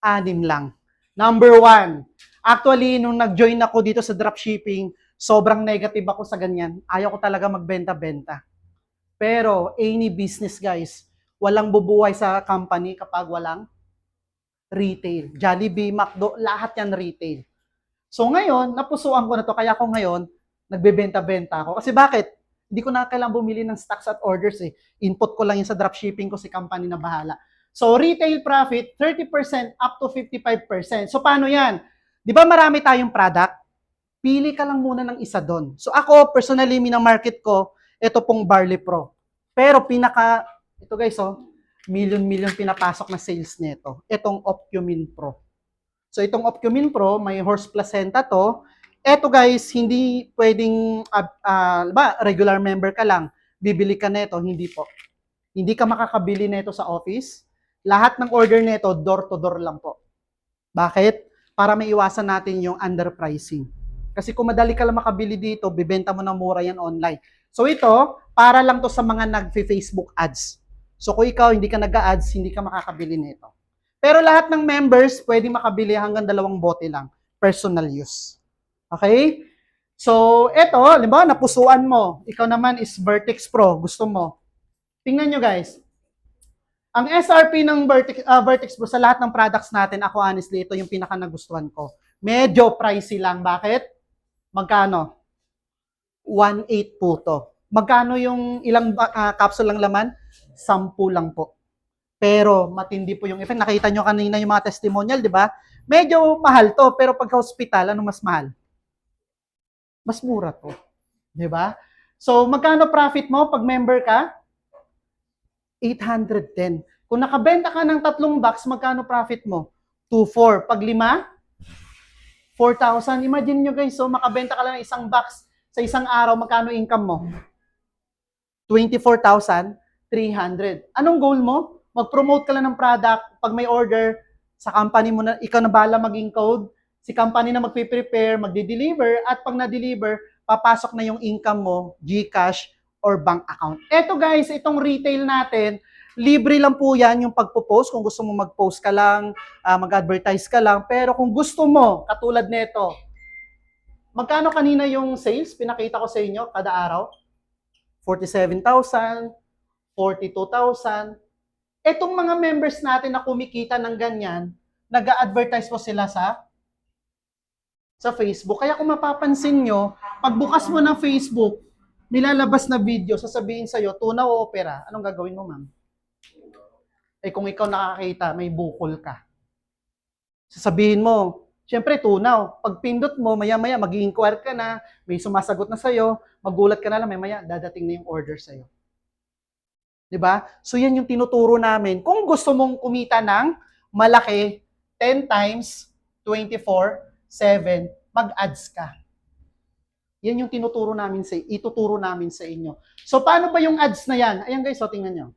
6 lang. Number 1, actually, nung nag-join ako dito sa dropshipping, sobrang negative ako sa ganyan. Ayaw ko talaga magbenta-benta. Pero, any business, guys, walang bubuhay sa company kapag walang retail. Jollibee, McDo, lahat yan retail. So, ngayon, napusuan ko na to. Kaya ako ngayon, nagbebenta-benta ako. Kasi bakit? Hindi ko na kailangang bumili ng stocks at orders eh. Input ko lang yun sa dropshipping ko, si company na bahala. So, retail profit, 30% up to 55%. So, paano yan? Di ba marami tayong product? Pili ka lang muna ng isa doon. So, ako, personally, minamarket ko, ito pong Barley Pro. Pero ito guys, million pinapasok na sales nito. Itong Opcumin Pro. So, itong Opcumin Pro, may horse placenta to. Ito guys, hindi pwedeng, regular member ka lang, bibili ka nito, hindi po. Hindi ka makakabili nito sa office. Lahat ng order nito, door to door lang po. Bakit? Para maiwasan natin yung underpricing. Kasi kung madali ka lang makabili dito, bibenta mo na mura yan online. So ito, para lang to sa mga nag-Facebook ads. So kung ikaw hindi ka nag-ads, hindi ka makakabili nito. Pero lahat ng members, pwede makabili hanggang 2 bote lang. Personal use. Okay? So, ito, halimbawa, napusuan mo. Ikaw naman is Vertex Pro. Gusto mo. Tingnan nyo guys. Ang SRP ng Vertex Pro sa lahat ng products natin, ako honestly, ito yung pinaka nagustuhan ko. Medyo pricey lang. Bakit? Magkano? 1.8 po to. Magkano yung ilang capsule lang laman? 10 lang po. Pero matindi po yung effect. Nakita nyo kanina yung mga testimonial, di ba? Medyo mahal to, pero pagka hospital, ano mas mahal? Mas mura to. Di ba? So, magkano profit mo pag member ka? 810. Kung nakabenta ka ng 3 box, magkano profit mo? 2,400. Pag 5, 4,000. Imagine nyo guys, so makabenta ka lang ng 1 box sa isang araw, magkano income mo? 24,300. Anong goal mo? Mag-promote ka lang ng product. Pag may order, sa company mo na, ikaw na bahala maging code. Si company na magpe-prepare, magde-deliver, at pag na-deliver, papasok na yung income mo, GCash, or bank account. Eto guys, itong retail natin, libre lang po yan yung pagpo-post. Kung gusto mo mag-post ka lang, mag-advertise ka lang. Pero kung gusto mo, katulad nito, magkano kanina yung sales? Pinakita ko sa inyo kada araw. 47,000, 42,000. Etong mga members natin na kumikita ng ganyan, nag-a-advertise po sila sa sa Facebook. Kaya kung mapapansin nyo, pagbukas mo ng Facebook, nilalabas na video, sasabihin sa'yo, tunaw o opera. Anong gagawin mo, ma'am? Eh kung ikaw nakakita, may bukol ka. Sasabihin mo, syempre tunaw. Pag pindot mo, maya-maya mag-i-inquire ka na, may sumasagot na sa'yo, magulat ka na lang, maya-maya dadating na yung order sa'yo. 'Di ba? So yan yung tinuturo namin. Kung gusto mong kumita ng malaki, 10 times 24/7, mag-ads ka. Yan yung ituturo namin sa inyo. So paano ba yung ads na yan? Ayan guys, so tingnan nyo.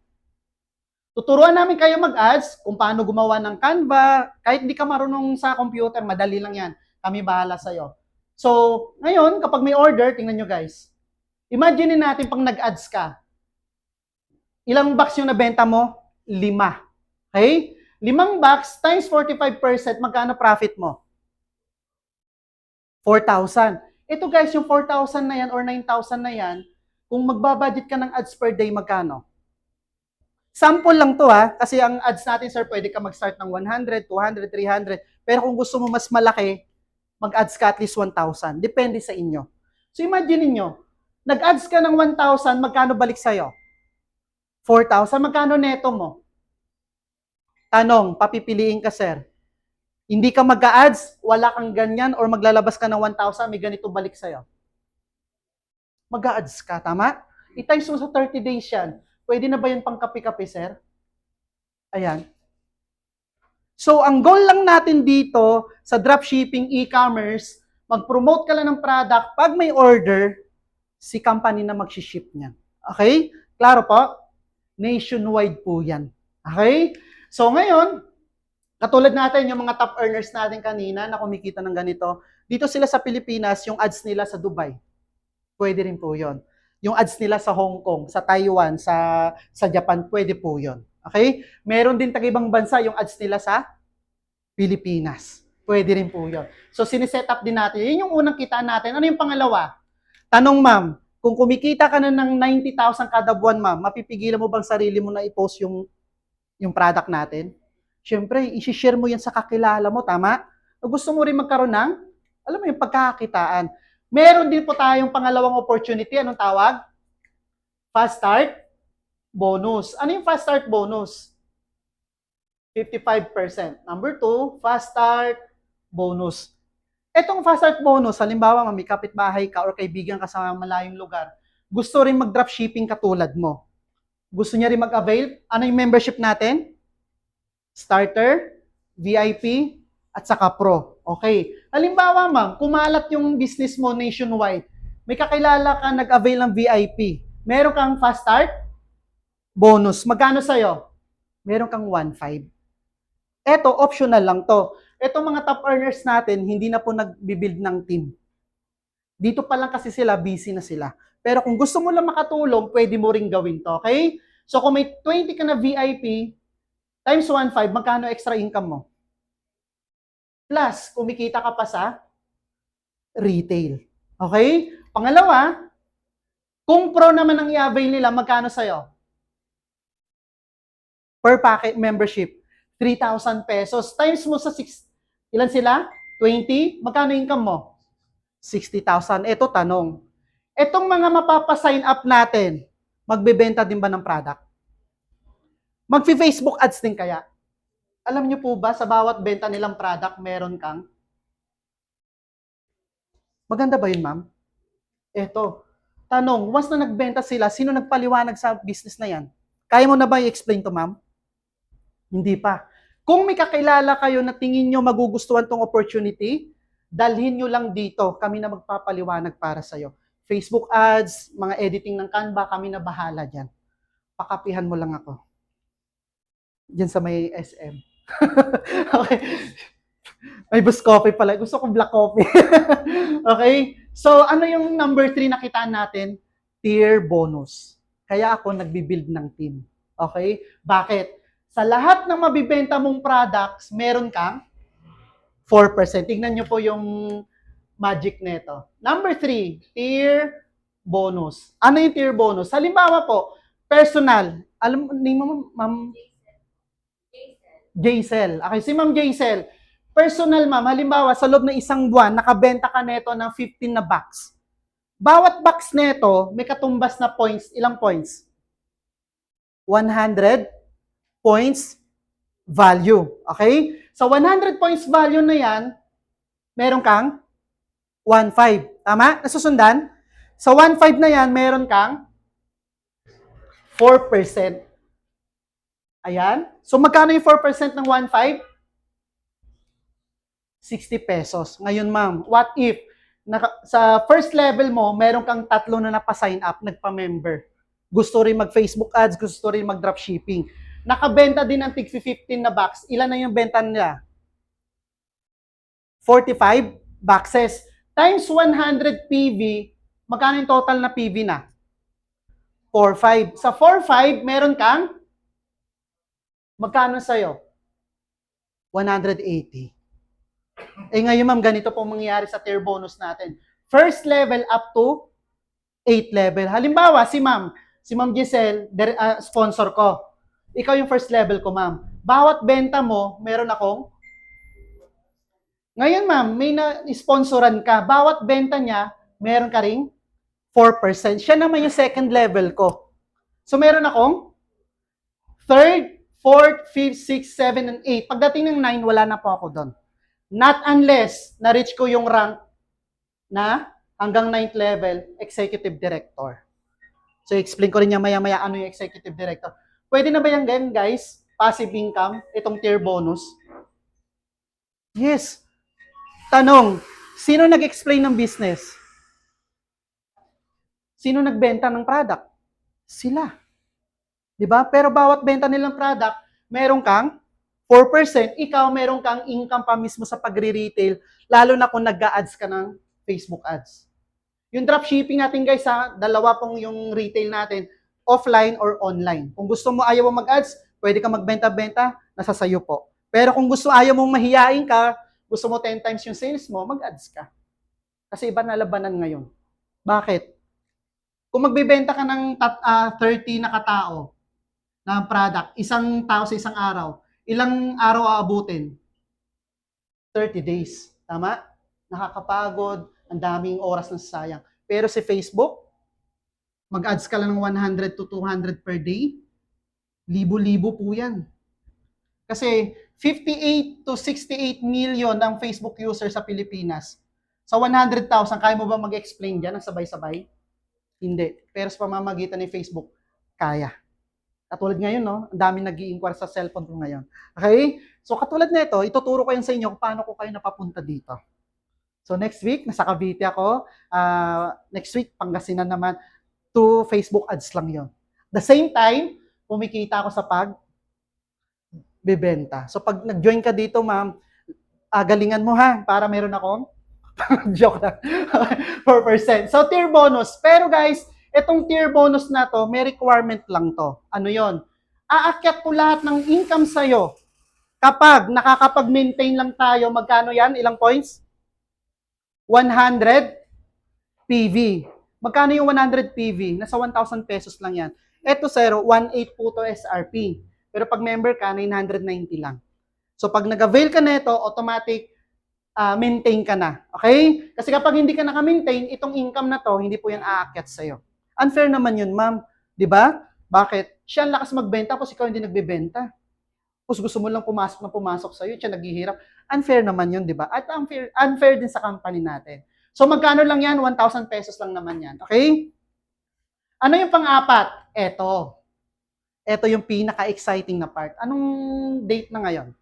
Tuturuan namin kayo mag-ads, kung paano gumawa ng Canva. Kahit hindi ka marunong sa computer, madali lang yan. Kami bahala sa'yo. So, ngayon, kapag may order, tingnan nyo guys. Imagine natin pang nag-ads ka. Ilang box yung nabenta mo? 5. Okay? 5 box times 45%, magkano profit mo? 4,000. Ito guys, yung 4,000 na yan or 9,000 na yan, kung magbabudget ka ng ads per day, magkano? Sample lang to kasi ang ads natin, sir, pwede ka mag-start ng 100, 200, 300. Pero kung gusto mo mas malaki, mag-ads ka at least 1,000. Depende sa inyo. So imagine niyo, nag-ads ka ng 1,000, magkano balik sa'yo? 4,000. Magkano neto mo? Tanong, papipiliin ka, sir. Hindi ka mag-ads, wala kang ganyan, or maglalabas ka ng 1,000, may ganito balik sa'yo. Mag-ads ka, tama? I-times mo sa 30 days yan. Pwede na ba yun pang kape-kape, sir? Ayan. So, ang goal lang natin dito sa dropshipping e-commerce, mag-promote ka lang ng product. Pag may order, si company na mag-ship niyan. Okay? Klaro po? Nationwide po yan. Okay? So, ngayon, katulad natin, yung mga top earners natin kanina na kumikita ng ganito, dito sila sa Pilipinas, yung ads nila sa Dubai. Pwede rin po yon. Yung ads nila sa Hong Kong, sa Taiwan, sa Japan, pwede po yon. Okay? Meron din tag-ibang bansa yung ads nila sa Pilipinas. Pwede rin po yon. So, siniset up din natin. Yun yung unang kitaan natin. Ano yung pangalawa? Tanong, ma'am, kung kumikita ka na ng 90,000 kada buwan, ma'am, mapipigilan mo bang sarili mo na i-post yung product natin? Siyempre, i-share mo yan sa kakilala mo, tama? O gusto mo rin magkaroon ng, alam mo yung pagkakakitaan. Meron din po tayong pangalawang opportunity. Anong tawag? Fast Start Bonus. Ano yung Fast Start Bonus? 55%. Number 2, Fast Start Bonus. Etong Fast Start Bonus, halimbawa, may kapitbahay ka or kaibigan ka sa malayong lugar, gusto rin mag-dropshipping katulad mo. Gusto niya rin mag-avail. Ano yung membership natin? Starter, VIP, at saka Pro. Okay. Halimbawa, ma'am, kumalat yung business mo nationwide. May kakilala ka nag-avail ng VIP. Meron kang Fast Start Bonus. Magkano sa'yo? Meron kang 1,500. Eto, optional lang to. Eto mga top earners natin, hindi na po nag-build ng team. Dito pa lang kasi sila, busy na sila. Pero kung gusto mo lang makatulong, pwede mo ring gawin to. Okay? So kung may 20 ka na VIP, times 1,500, magkano extra income mo? Plus, kumikita ka pa sa retail. Okay? Pangalawa, kung pro naman ang i-avail nila, magkano sa'yo? Per packet membership, 3,000 pesos. Times mo sa 6, ilan sila? 20? Magkano income mo? 60,000. Ito tanong. Etong mga mapapasign up natin, magbebenta din ba ng product? Magfi-Facebook ads din kaya? Alam niyo po ba, sa bawat benta nilang product, meron kang? Maganda ba yun, ma'am? Eto. Tanong, once na nagbenta sila, sino nagpaliwanag sa business na yan? Kaya mo na ba i-explain to, ma'am? Hindi pa. Kung may kakilala kayo na tingin nyo magugustuhan tong opportunity, dalhin nyo lang dito. Kami na magpapaliwanag para sa'yo. Facebook ads, mga editing ng Canva, kami na bahala dyan. Pakapihan mo lang ako. Diyan sa may SM. Okay. May bus coffee pala. Gusto ko black coffee. Okay? So, ano yung number 3 na kitaan natin? Tier bonus. Kaya ako nagbi-build ng team. Okay? Bakit? Sa lahat ng mabibenta mong products, meron kang 4%. Tignan nyo po yung magic neto. Number 3, tier bonus. Ano yung tier bonus? Halimbawa po, personal. Alam mo, name mo, ma'am? Jaisel. Okay, si Ma'am Jaisel. Personal, ma'am, halimbawa, sa loob ng isang buwan, nakabenta ka neto ng 15 na box. Bawat box neto, may katumbas na points. Ilang points? 100 points value. Okay? Sa 100 points value na yan, meron kang 1.5. Tama? Nasusundan? Sa 1.5 na yan, meron kang 4%. Ayan. So, magkano yung 4% ng 1.5? 60 pesos. Ngayon, ma'am, what if sa first level mo, meron kang 3 na napa-sign up, nagpa-member. Gusto rin mag-Facebook ads, gusto rin mag-dropshipping. Nakabenta din ng tig 15 na box. Ilan na yung benta nila? 45 boxes. Times 100 PV, magkano yung total na PV na? 4.5. Sa 4.5, meron kang magkano sa'yo? 180. Eh ngayon, ma'am, ganito po mangyayari sa tier bonus natin. First level up to 8 level. Halimbawa, si Ma'am Giselle, sponsor ko. Ikaw yung first level ko, ma'am. Bawat benta mo, meron akong ngayon, ma'am, may na-sponsoran ka. Bawat benta niya, meron ka ring 4%. Siya naman yung second level ko. So, meron akong third, fourth, fifth, sixth, seven, and 8. Pagdating ng 9, wala na po ako doon. Not unless na-reach ko yung rank na hanggang 9th level, Executive Director. So, explain ko rin niya maya-maya ano yung Executive Director. Pwede na ba yan, guys? Passive income, itong tier bonus? Yes. Tanong, sino nag-explain ng business? Sino nagbenta ng product? Sila. Diba? Pero bawat benta nilang product, meron kang 4%, ikaw meron kang income pa mismo sa pagre-retail, lalo na kung nag-ads ka ng Facebook ads. Yung dropshipping natin, guys, dalawa pong yung retail natin, offline or online. Kung gusto mo, ayaw mo mag-ads, pwede ka magbenta-benta, nasa sayo po. Pero kung gusto, ayaw mong mahiyain ka, gusto mo 10 times yung sales mo, mag-ads ka. Kasi iba na labanan ngayon. Bakit? Kung magbebenta ka ng 30 na katao ng product, isang tao sa isang araw, ilang araw aabutin? 30 days. Tama? Nakakapagod, ang daming oras na sayang. Pero si Facebook, mag-ads ka lang ng 100 to 200 per day, libo-libo po yan. Kasi 58 to 68 million ang Facebook user sa Pilipinas. Sa 100,000, kaya mo ba mag-explain dyan ng sabay-sabay? Hindi. Pero sa pamamagitan ni Facebook, kaya. Katulad ngayon, no? Ang dami nag-i-inquire sa cellphone ko ngayon. Okay? So, katulad nito, ituturo ko yan sa inyo kung paano ko kayo napapunta dito. So, next week, nasa Cavite ako. Next week, Pangasinan naman. 2 Facebook ads lang yon. The same time, kumikita ako sa bebenta. So, pag nag-join ka dito, ma'am, galingan mo ha, para meron akong joke lang. 4%. So, tier bonus. Pero guys, itong tier bonus na to, may requirement lang to. Ano yon? Aakyat ko lahat ng income sa'yo. Kapag nakakapag-maintain lang tayo, magkano yan? Ilang points? 100 PV. Magkano yung 100 PV? Nasa 1,000 pesos lang yan. Ito, sir, 1.8 po to SRP. Pero pag member ka, 990 lang. So, pag nag-avail ka nito, automatic maintain ka na. Okay? Kasi kapag hindi ka naka-maintain, itong income na to, hindi po yan aakyat sa'yo. Unfair naman yun, ma'am. Di ba? Bakit? Siya ang lakas magbenta, tapos ikaw hindi nagbebenta. Tapos gusto mo lang pumasok sa'yo, siya naghihirap. Unfair naman yun, di ba? At unfair din sa company natin. So, magkano lang yan? 1,000 pesos lang naman yan. Okay? Ano yung pang-apat? Ito. Ito yung pinaka-exciting na part. Anong date na ngayon?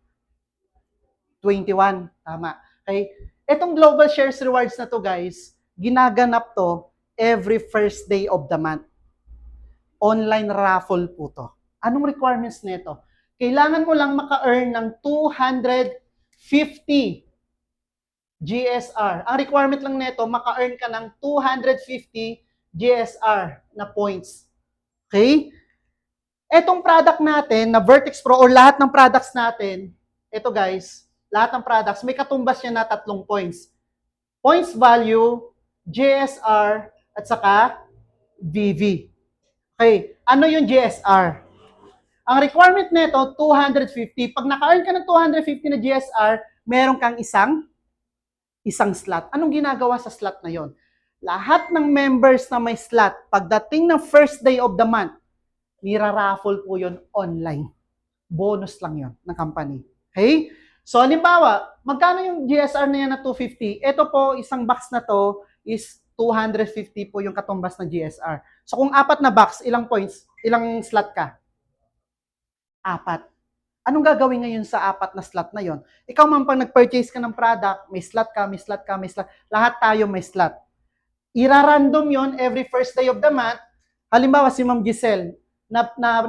21. Tama. Okay? Itong Global Shares Rewards na to, guys, ginaganap to every first day of the month. Online raffle po to. Anong requirements nito? Kailangan mo lang maka-earn ng 250 GSR. Ang requirement lang nito, maka-earn ka ng 250 GSR na points. Okay? Etong product natin na Vertex Pro or lahat ng products natin, ito guys, lahat ng products, may katumbas niya na 3 points. Points value, GSR, at saka VV. Okay, ano yung GSR? Ang requirement nito, 250. Pag naka-earn ka ng 250 na GSR, meron kang isang slot. Anong ginagawa sa slot na yon? Lahat ng members na may slot, pagdating ng first day of the month, nira-raffle po yon online. Bonus lang yon ng company. Okay? So, halimbawa, magkano yung GSR na yan na 250? Ito po, isang box na to is 250 po yung katumbas ng GSR. So, kung 4 na box, ilang points? Ilang slot ka? 4. Anong gagawin ngayon sa 4 na slot na yon? Ikaw man pag nag-purchase ka ng product, may slot ka, may slot ka, may slot. Lahat tayo may slot. Ira-random yon every first day of the month. Halimbawa, si Ma'am Giselle,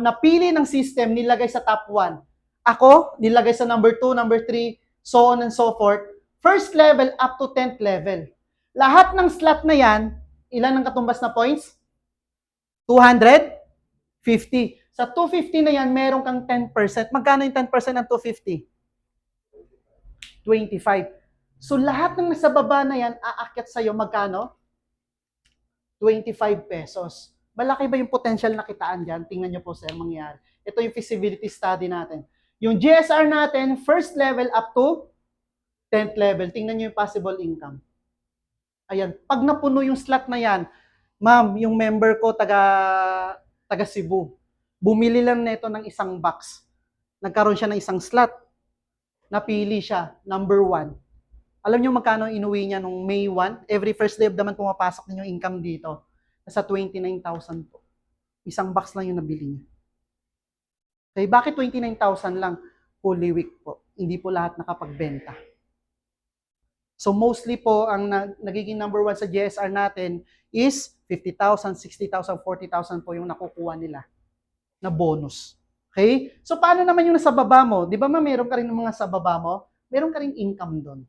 napili ng system, nilagay sa top 1. Ako, nilagay sa number 2, number 3, so on and so forth. First level up to 10th level. Lahat ng slot na yan, ilan ang katumbas na points? 250. Sa 250 na yan, meron kang 10%. Magkano yung 10% ng 250? 25. So lahat ng nasa baba na yan, aakyat sa'yo magkano? 25 pesos. Malaki ba yung potential na kitaan dyan? Tingnan nyo po sir, mangyari. Ito yung feasibility study natin. Yung GSR natin, first level up to 10th level. Tingnan nyo yung possible income. Ayan. Pag napuno yung slot na yan, ma'am, yung member ko taga Cebu, bumili lang nito ng isang box. Nagkaroon siya ng isang slot. Napili siya, number 1. Alam nyo magkano inuwi niya nung May 1? Every first day of the month pumapasok din yung income dito. Nasa 29,000 po. Isang box lang yung nabili niya. Okay, bakit 29,000 lang? Holy Week po. Hindi po lahat nakapagbenta. So mostly po, ang nagiging number 1 sa GSR natin is 50,000, 60,000, 40,000 po yung nakukuha nila na bonus. Okay? So paano naman yung nasa baba mo? Di ba meron ka rin ng mga sa baba mo? Meron ka rin income doon.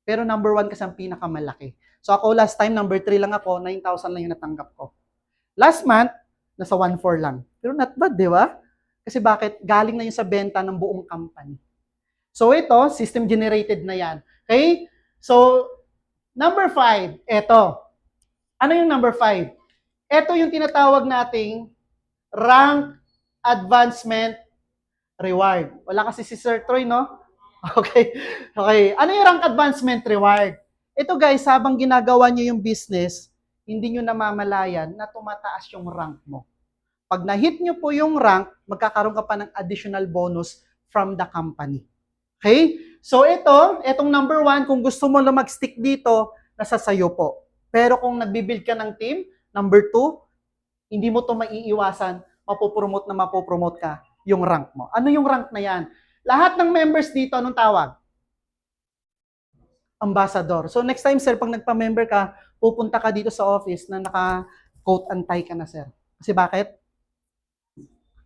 Pero number 1 kasi ang pinakamalaki. So ako last time, number 3 lang ako, 9,000 lang yung natanggap ko. Last month, nasa 1,400 lang. Pero not bad, di ba? Kasi bakit? Galing na yun sa benta ng buong company. So ito, system generated na yan. Okay? So, number 5, ito. Ano yung number 5? Ito yung tinatawag nating rank advancement reward. Wala kasi si Sir Troy, no? Okay. Okay. Ano yung rank advancement reward? Ito guys, habang ginagawa nyo yung business, hindi nyo namamalayan na tumataas yung rank mo. Pag na-hit nyo po yung rank, magkakaroon ka pa ng additional bonus from the company. Okay? So itong number 1, kung gusto mo lang mag-stick dito, nasa sayo po. Pero kung nagbibuild ka ng team, number 2, hindi mo to maiiwasan, mapopromote ka yung rank mo. Ano yung rank na yan? Lahat ng members dito, anong tawag? Ambassador. So next time, sir, pag nagpa-member ka, pupunta ka dito sa office na naka-coat and tie ka na, sir. Kasi bakit?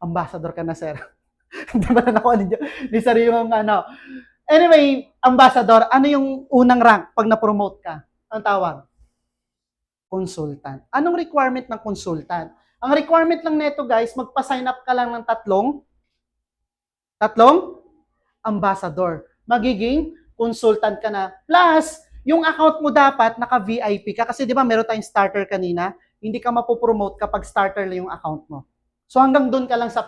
Ambassador ka na, sir. Hindi ba na nakuha ninyo? Ni sir yung ano. Anyway, ambassador, ano yung unang rank pag na-promote ka? Anong tawag? Consultant. Anong requirement ng consultant? Ang requirement lang nito, guys, magpa-sign up ka lang ng tatlong ambassador. Magiging consultant ka na. Plus, yung account mo dapat naka-VIP ka. Kasi di ba meron tayong starter kanina? Hindi ka mapopromote kapag starter lang yung account mo. So hanggang doon ka lang sa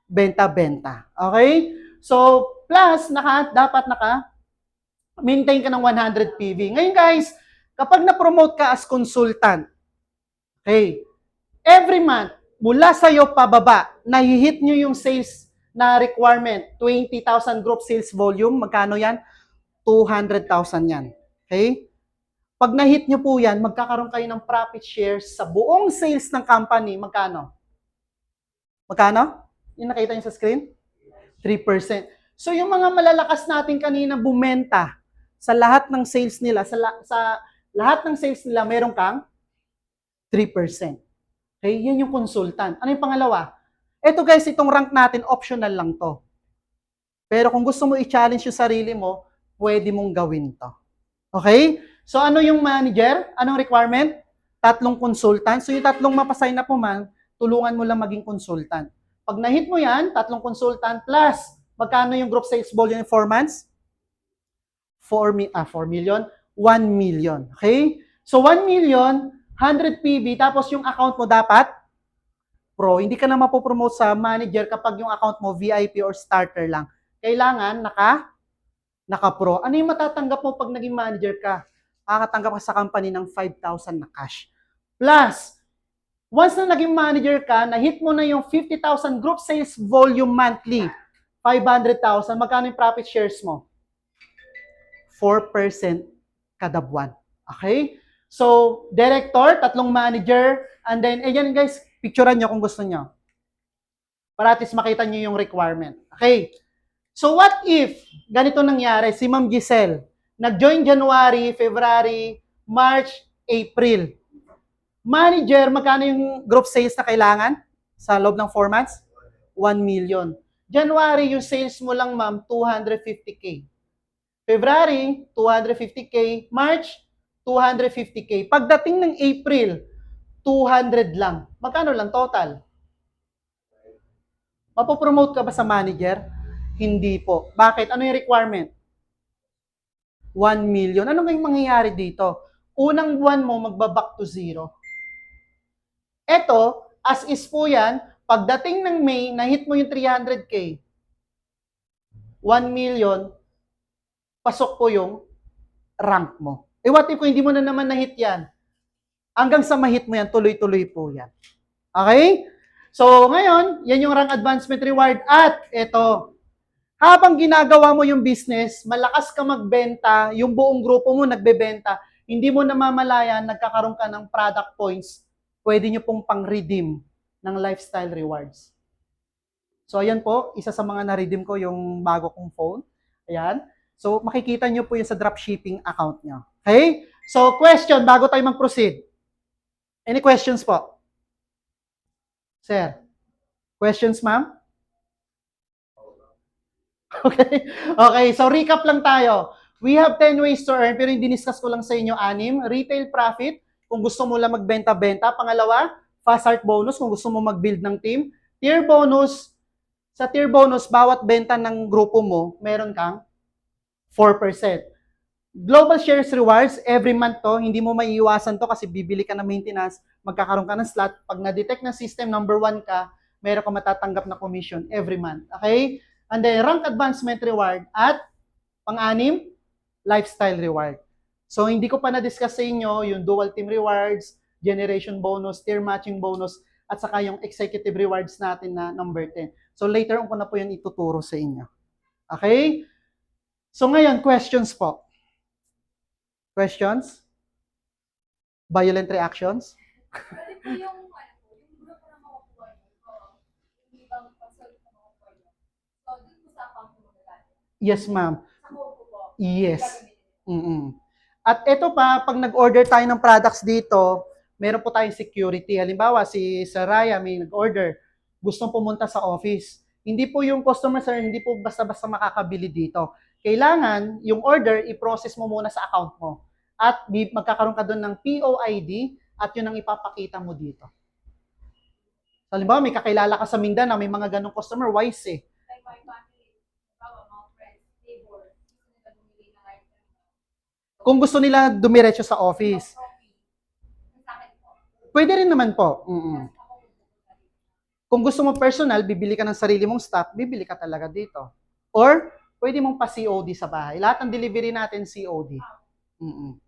benta-benta. Okay? So, plus, dapat maintain ka ng 100 PV. Ngayon guys, kapag na-promote ka as consultant, okay, every month, mula sa'yo pababa, nahihit nyo yung sales na requirement, 20,000 group sales volume, magkano yan? 200,000 yan. Okay? Pag na-hit nyo po yan, magkakaroon kayo ng profit shares sa buong sales ng company. Magkano? Magkano? Yung nakita nyo sa screen? 3%. So yung mga malalakas natin kanina bumenta sa lahat ng sales nila, sa lahat ng sales nila, meron kang 3%. Okay? Yan yung consultant. Ano yung pangalawa? Ito guys, itong rank natin, optional lang to. Pero kung gusto mo i-challenge yung sarili mo, pwede mong gawin to. Okay? So ano yung manager? Anong requirement? 3 consultant. So yung 3 mapasign up mo man, tulungan mo lang maging consultant. Pag na-hit mo yan, 3 consultant plus, magkano yung group sales volume in 4 months? 4 million? 1 million. Okay? So 1 million, 100 PV, tapos yung account mo dapat pro. Hindi ka na mapopromote sa manager kapag yung account mo VIP or starter lang. Kailangan naka-pro. Ano yung matatanggap mo pag naging manager ka? Makakatanggap ka sa company ng 5,000 na cash. Plus, once na naging manager ka, na-hit mo na yung 50,000 group sales volume monthly, 500,000, magkano yung profit shares mo? 4% kada buwan. Okay? So, director, 3 manager, and then, ayan guys, picturean nyo kung gusto nyo. Para at least makita nyo yung requirement. Okay? So, what if, ganito nangyari, si Ma'am Giselle, nag-join January, February, March, April. Manager, magkano yung group sales na kailangan sa loob ng 4 months? 1 million. January, yung sales mo lang, ma'am, 250K. February, 250K. March, 250K. Pagdating ng April, 200 lang. Magkano lang total? Mapopromote ka ba sa manager? Hindi po. Bakit? Ano yung requirement? 1 million. Ano nga yung mangyayari dito? Unang buwan mo, magbaback to zero. Eto, as is po yan, pagdating ng May, na-hit mo yung 300K, 1 million, pasok po yung rank mo. Eh what if kung hindi mo na naman na-hit yan? Hanggang sa ma-hit mo yan, tuloy-tuloy po yan. Okay? So, ngayon, yan yung rank advancement reward. At ito, habang ginagawa mo yung business, malakas ka magbenta, yung buong grupo mo nagbebenta, hindi mo namamalayan, nagkakaroon ka ng product points, pwede nyo pong pang-redeem ng lifestyle rewards. So, ayan po, isa sa mga na-redeem ko yung bago kong phone. Ayan. So, makikita nyo po yung sa dropshipping account nyo. Okay? So, question, bago tayo mag-proceed. Any questions po? Sir? Questions, ma'am? Okay. Okay, so recap lang tayo. We have 10 ways to earn, pero yung diniscuss ko lang sa inyo, 6. Retail profit, kung gusto mo lang magbenta-benta. Pangalawa, fast start bonus, kung gusto mo mag-build ng team. Tier bonus, sa tier bonus, bawat benta ng grupo mo, meron kang 4%. Global shares rewards, every month to, hindi mo maiiwasan to kasi bibili ka ng maintenance, magkakaroon ka ng slot. Pag na-detect ng system, number 1 ka, meron ka matatanggap na commission every month. Okay? And then, rank advancement reward at pang-6, lifestyle reward. So, hindi ko pa na-discuss sa inyo yung dual team rewards, generation bonus, tier matching bonus, at saka yung executive rewards natin na number 10. So, later on ko na po yan ituturo sa inyo. Okay? So, ngayon, questions po. Questions? Violent reactions? Pwede po yung grupo na makukuha niyo. Hindi bang pag-solve na makukuha niyo? So, dun po sa account mo na lang. Yes, ma'am. Sa code ko po. Yes. Gagamitin. Mm-mm. At ito pa, pag nag-order tayo ng products dito, meron po tayong security. Halimbawa, si Saraya may nag-order, gustong pumunta sa office. Hindi po yung customer, sir, hindi po basta-basta makakabili dito. Kailangan, yung order, i-process mo muna sa account mo. At magkakaroon ka doon ng POID at yun ang ipapakita mo dito. So, halimbawa, may kakilala ka sa Mindanao, may mga ganong customer, wise eh. Like my family, bawa, mga friends, neighbor, gusto nila bumili ng item. Kung gusto nila dumiretso sa office, Coffee. Sa akin po. pwede rin naman po. Mm-mm. Kung gusto mo personal, bibili ka ng sarili mong stock, bibili ka talaga dito. Or, pwede mong pa-COD sa bahay. Lahat ng delivery natin, COD. Mm-mm.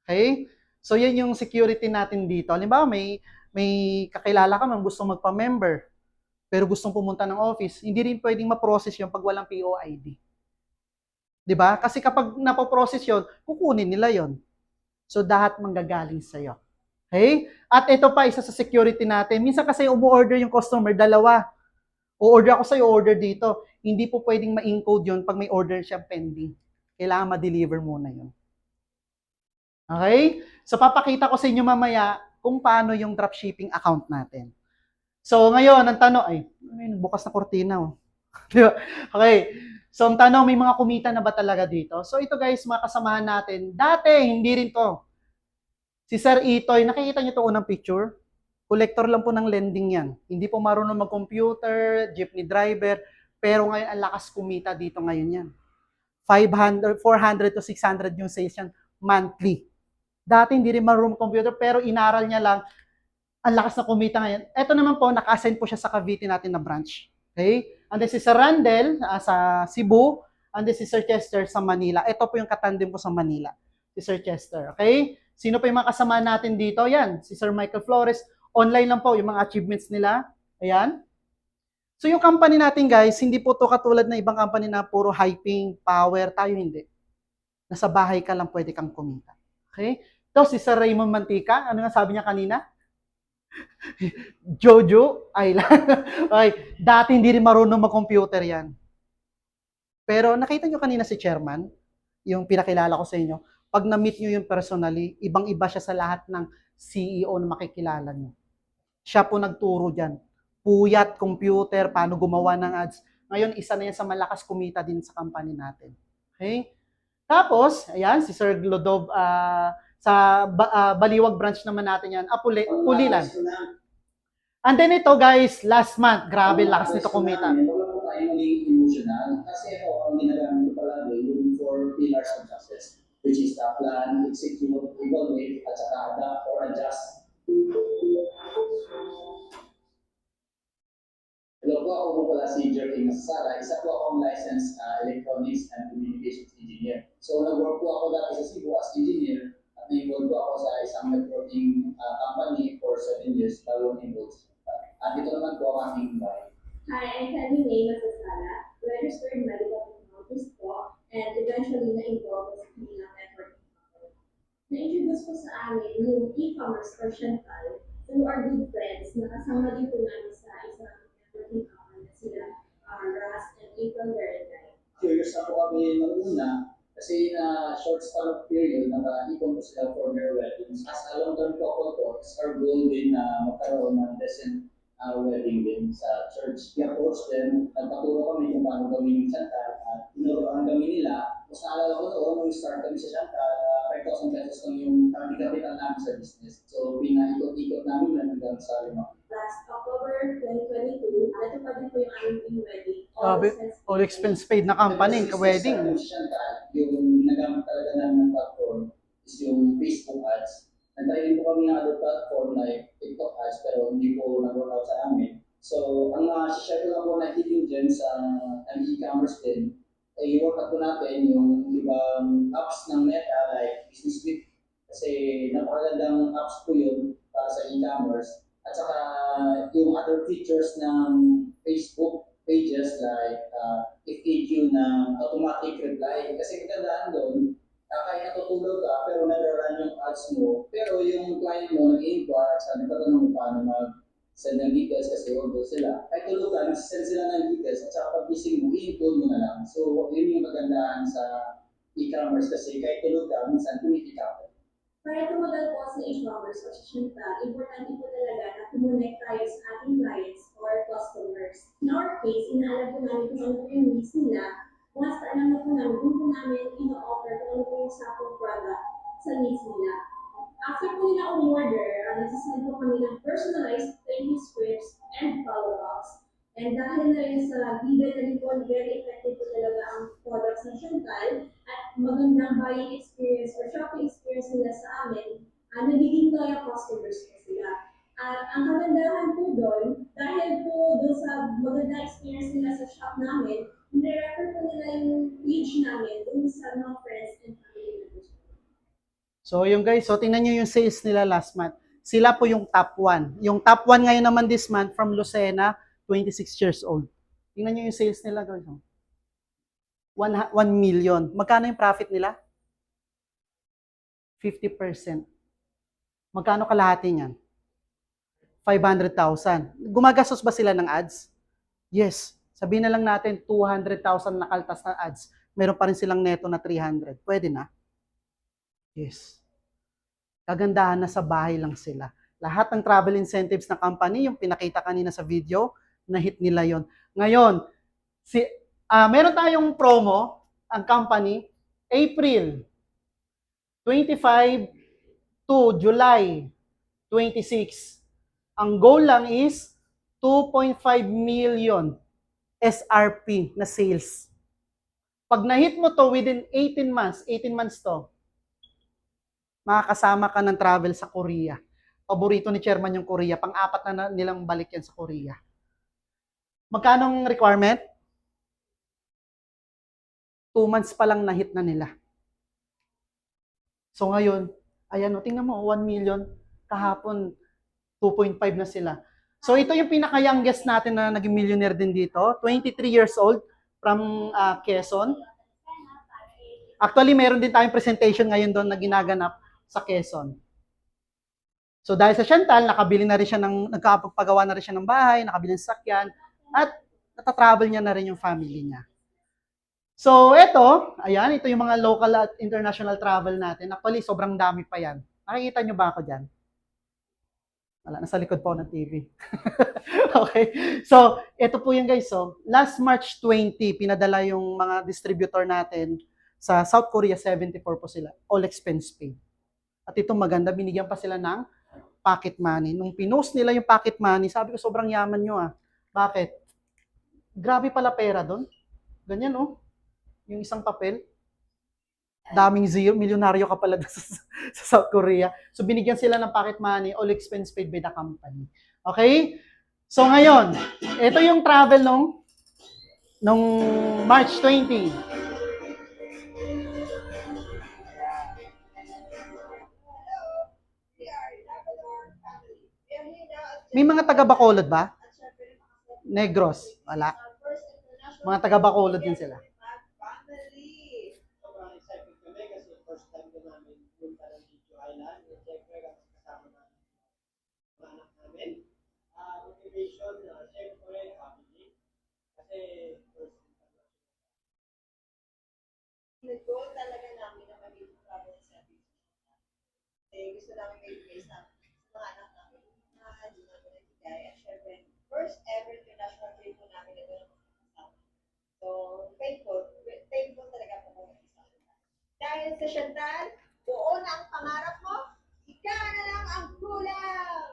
Okay? So, yan yung security natin dito. Halimbawa, may kakilala ka man gustong magpa-member, pero gustong pumunta ng office, hindi rin pwedeng ma-process yun pag walang POID. Diba? Kasi kapag napoprocess yun, kukunin nila yun. So, lahat manggagaling sa'yo. Okay? At ito pa, isa sa security natin. Minsan kasi umu-order yung customer, 2. O-order ako sa'yo, order dito. Hindi po pwedeng ma-encode yun pag may order siya pending. Kailangan ma-deliver muna yun. Okay? So, papakita ko sa inyo mamaya kung paano yung dropshipping account natin. So, ngayon, ang tanong, ay, bukas na kortina. Oh. Diba? Okay. So, ang tanong, may mga kumita na ba talaga dito? So, ito guys, mga kasamahan natin. Dati, hindi rin to. Si Sir Itoy, nakikita niyo ito unang picture? Collector lang po ng lending yan. Hindi po marunong mag-computer, jeepney driver, pero ngayon ang lakas kumita dito ngayon yan. 500, 400 to 600 yung sales yan monthly. Dati hindi rin marunong mag-computer, pero inaral niya lang, ang lakas na kumita ngayon. Ito naman po, naka-assign po siya sa Cavite natin na branch. Okay? And then si Sir Randel, sa Cebu, And then si Sir Chester sa Manila. Ito po yung katandem ko sa Manila. Si Sir Chester. Okay? Sino pa yung mga kasama natin dito? Yan. Si Sir Michael Flores. Online lang po yung mga achievements nila. Ayan. So yung company natin guys, hindi po to katulad na ibang company na puro hyping, power. Tayo hindi. Nasa bahay ka lang pwede kang kumita. Okay? Ito si Sir Raymond Mantika. Ano nga sabi niya kanina? Jojo Island. Okay. Dati hindi rin marunong mag-computer yan. Pero nakita nyo kanina si Chairman, yung pinakilala ko sa inyo, pag na-meet nyo yung personally, ibang-iba siya sa lahat ng CEO na makikilala nyo. Siya po nagturo dyan. Puyat, computer, paano gumawa ng ads. Ngayon, isa na yan sa malakas kumita din sa company natin. Okay? Tapos, ayan, si Sir Glodov, sa Baliwag branch naman natin yan, Pulilan. And then ito guys, last month, grabe, lakas nito kumita. Wala po tayo maging emotional kasi ako ang ginagamit ko palagi yung 4 pillars of success, which is the plan, execute, evaluate, at saka adapt or adjust. Hello po, ako po pala si Jerry Masasara. Isa po akong licensed electronics and communications engineer. So nag-work po ako dati sa Cebu as engineer at na-involve po ako sa isang networking company for 7 years bago na-involve. At ito naman po ang aming bahay. Hi, I'm Penny May Masasala, registered medical technologist po, and eventually na-involved sa Manila Networking Company. Na-introduce po sa amin yung e-commerce or Shental through our good friends na kasama din po namin sa isang networking company na sila Ras and April Verenday. Curious na po kami nung una kasi na short span of period naka-ipon po sila for their weddings. As a long-term couple po, it's our goal din na magkaroon ng decent wedding din sa church. I-approach them, nagpaturo kami kung paano gawin yung Chantal at tinuruan kami nila. Mas naalala ko noon, nung start kami sa Chantal, 5,000 pesos lang yung target capital namin sa business. So, pinaikot-ikot namin na hanggang sa 5. Last October 2022, ito pa din po yung aming wedding. All expense paid na company, ka-wedding. Yung Chantal, yung ginagamit talaga namin ng platform is yung Facebook ads. Nag-try din po kami ng other platform like TikTok ads pero hindi po nag-work out sa amin. So, ang share ko lang po na hidden gems sa e-commerce din, ay i-work out po natin yung ibang apps ng Meta like Business Suite. Kasi napakagandang apps po yun para sa e-commerce. At saka yung other features ng Facebook pages like FAQ na automatic reply. Kasi kagandaan doon, kahit natutulog ka, pero nag-run yung ads mo, pero yung client mo nag-inquire at nagtatanong paano mag-send ng details kasi although sila. Kahit tulog ka, nag-send sila ng details at saka pag-gising mo, i-include mo na lang. So, yun yung magandaan sa e-commerce kasi kahit tulog ka, minsan kumikita ka. Para tumagal po sa e-commerce o sa Shental, importante po talaga na kumonect tayo sa ating clients or customers. In our case, inaalam po namin kung ano po yung needs nila. Once alam na po namin, doon po namin ino-offer kung ano po yung sakong product sa needs nila. After po nila umorder, nagsasend po kami ng personalized training scripts and follow-ups. And dahil na rin sa given na rin po, very effective po talaga ang products ng Shental at magandang buying experience or shopping experience nila sa amin, nagiging loyal customers po sila. At ang kagandahan po doon, dahil po doon sa magandang experience nila sa shop namin, nire-refer po nila yung page namin dun sa mga friends and family members. So yung guys, so tingnan nyo yung sales nila last month. Sila po yung top 1. Yung top 1 ngayon naman this month from Lucena, 26 years old. Tingnan nyo yung sales nila guys. 1 million. Magkano yung profit nila? 50%. Magkano kalahati niyan? 500,000. Gumagastos ba sila ng ads? Yes. Sabihin na lang natin 200,000 na kaltas na ads. Meron pa rin silang neto na 300. Pwede na? Yes. Kagandahan na sa bahay lang sila. Lahat ng travel incentives ng company, yung pinakita kanina sa video, na-hit nila yon. Ngayon, meron tayong promo, ang company, April 25 to July 26. Ang goal lang is 2.5 million SRP na sales. Pag na-hit mo to within 18 months to, makakasama ka ng travel sa Korea. Paborito ni Chairman yung Korea. Pang-apat na nilang balik yan sa Korea. Magkanong requirement? 2 months pa lang na-hit na nila. So ngayon, ayan o, tingnan mo, 1 million. Kahapon, 2.5 na sila. So ito yung pinaka-youngest natin na naging millionaire din dito. 23 years old from Quezon. Actually, meron din tayong presentation ngayon doon na ginaganap sa Quezon. So dahil sa Chantal, nakabili na rin siya nagkapagpagawa na rin siya ng bahay, nakabili ng sasakyan, at natatravel niya na rin yung family niya. So ito, ayan, ito yung mga local at international travel natin. Actually, sobrang dami pa yan. Nakikita nyo ba ako dyan? Wala, nasa likod po ng TV. Okay. So, ito po yung guys. So, last March 20, pinadala yung mga distributor natin sa South Korea, 74 po sila. All expense paid. At ito maganda, binigyan pa sila ng pocket money. Nung pinost nila yung pocket money, sabi ko, sobrang yaman nyo ah. Bakit? Grabe pala pera doon. Ganyan oh. Yung isang papel. Daming zero, milyonaryo ka pala sa South Korea. So binigyan sila ng pocket money, all expense paid by the company. Okay? So ngayon, ito yung travel nung March 20. May mga taga Bacolod ba? Negros? Wala. Mga taga Bacolod din sila. Sobrang excited kami kasi first time ko namin punta ng Jeju Island. At syempre, kasama na mga anak namin. Motivation, syempre, family. Kasi first Nag-goal talaga namin na maging travel service. Gusto namin may place sa mga anak namin na hindi namin nabigay. At syempre, first ever international trip po namin na doon kasama. So, thankful talaga po kami sa kanila. Dahil sa Chantal, buo na ang pangarap mo, ika na lang ang kulang!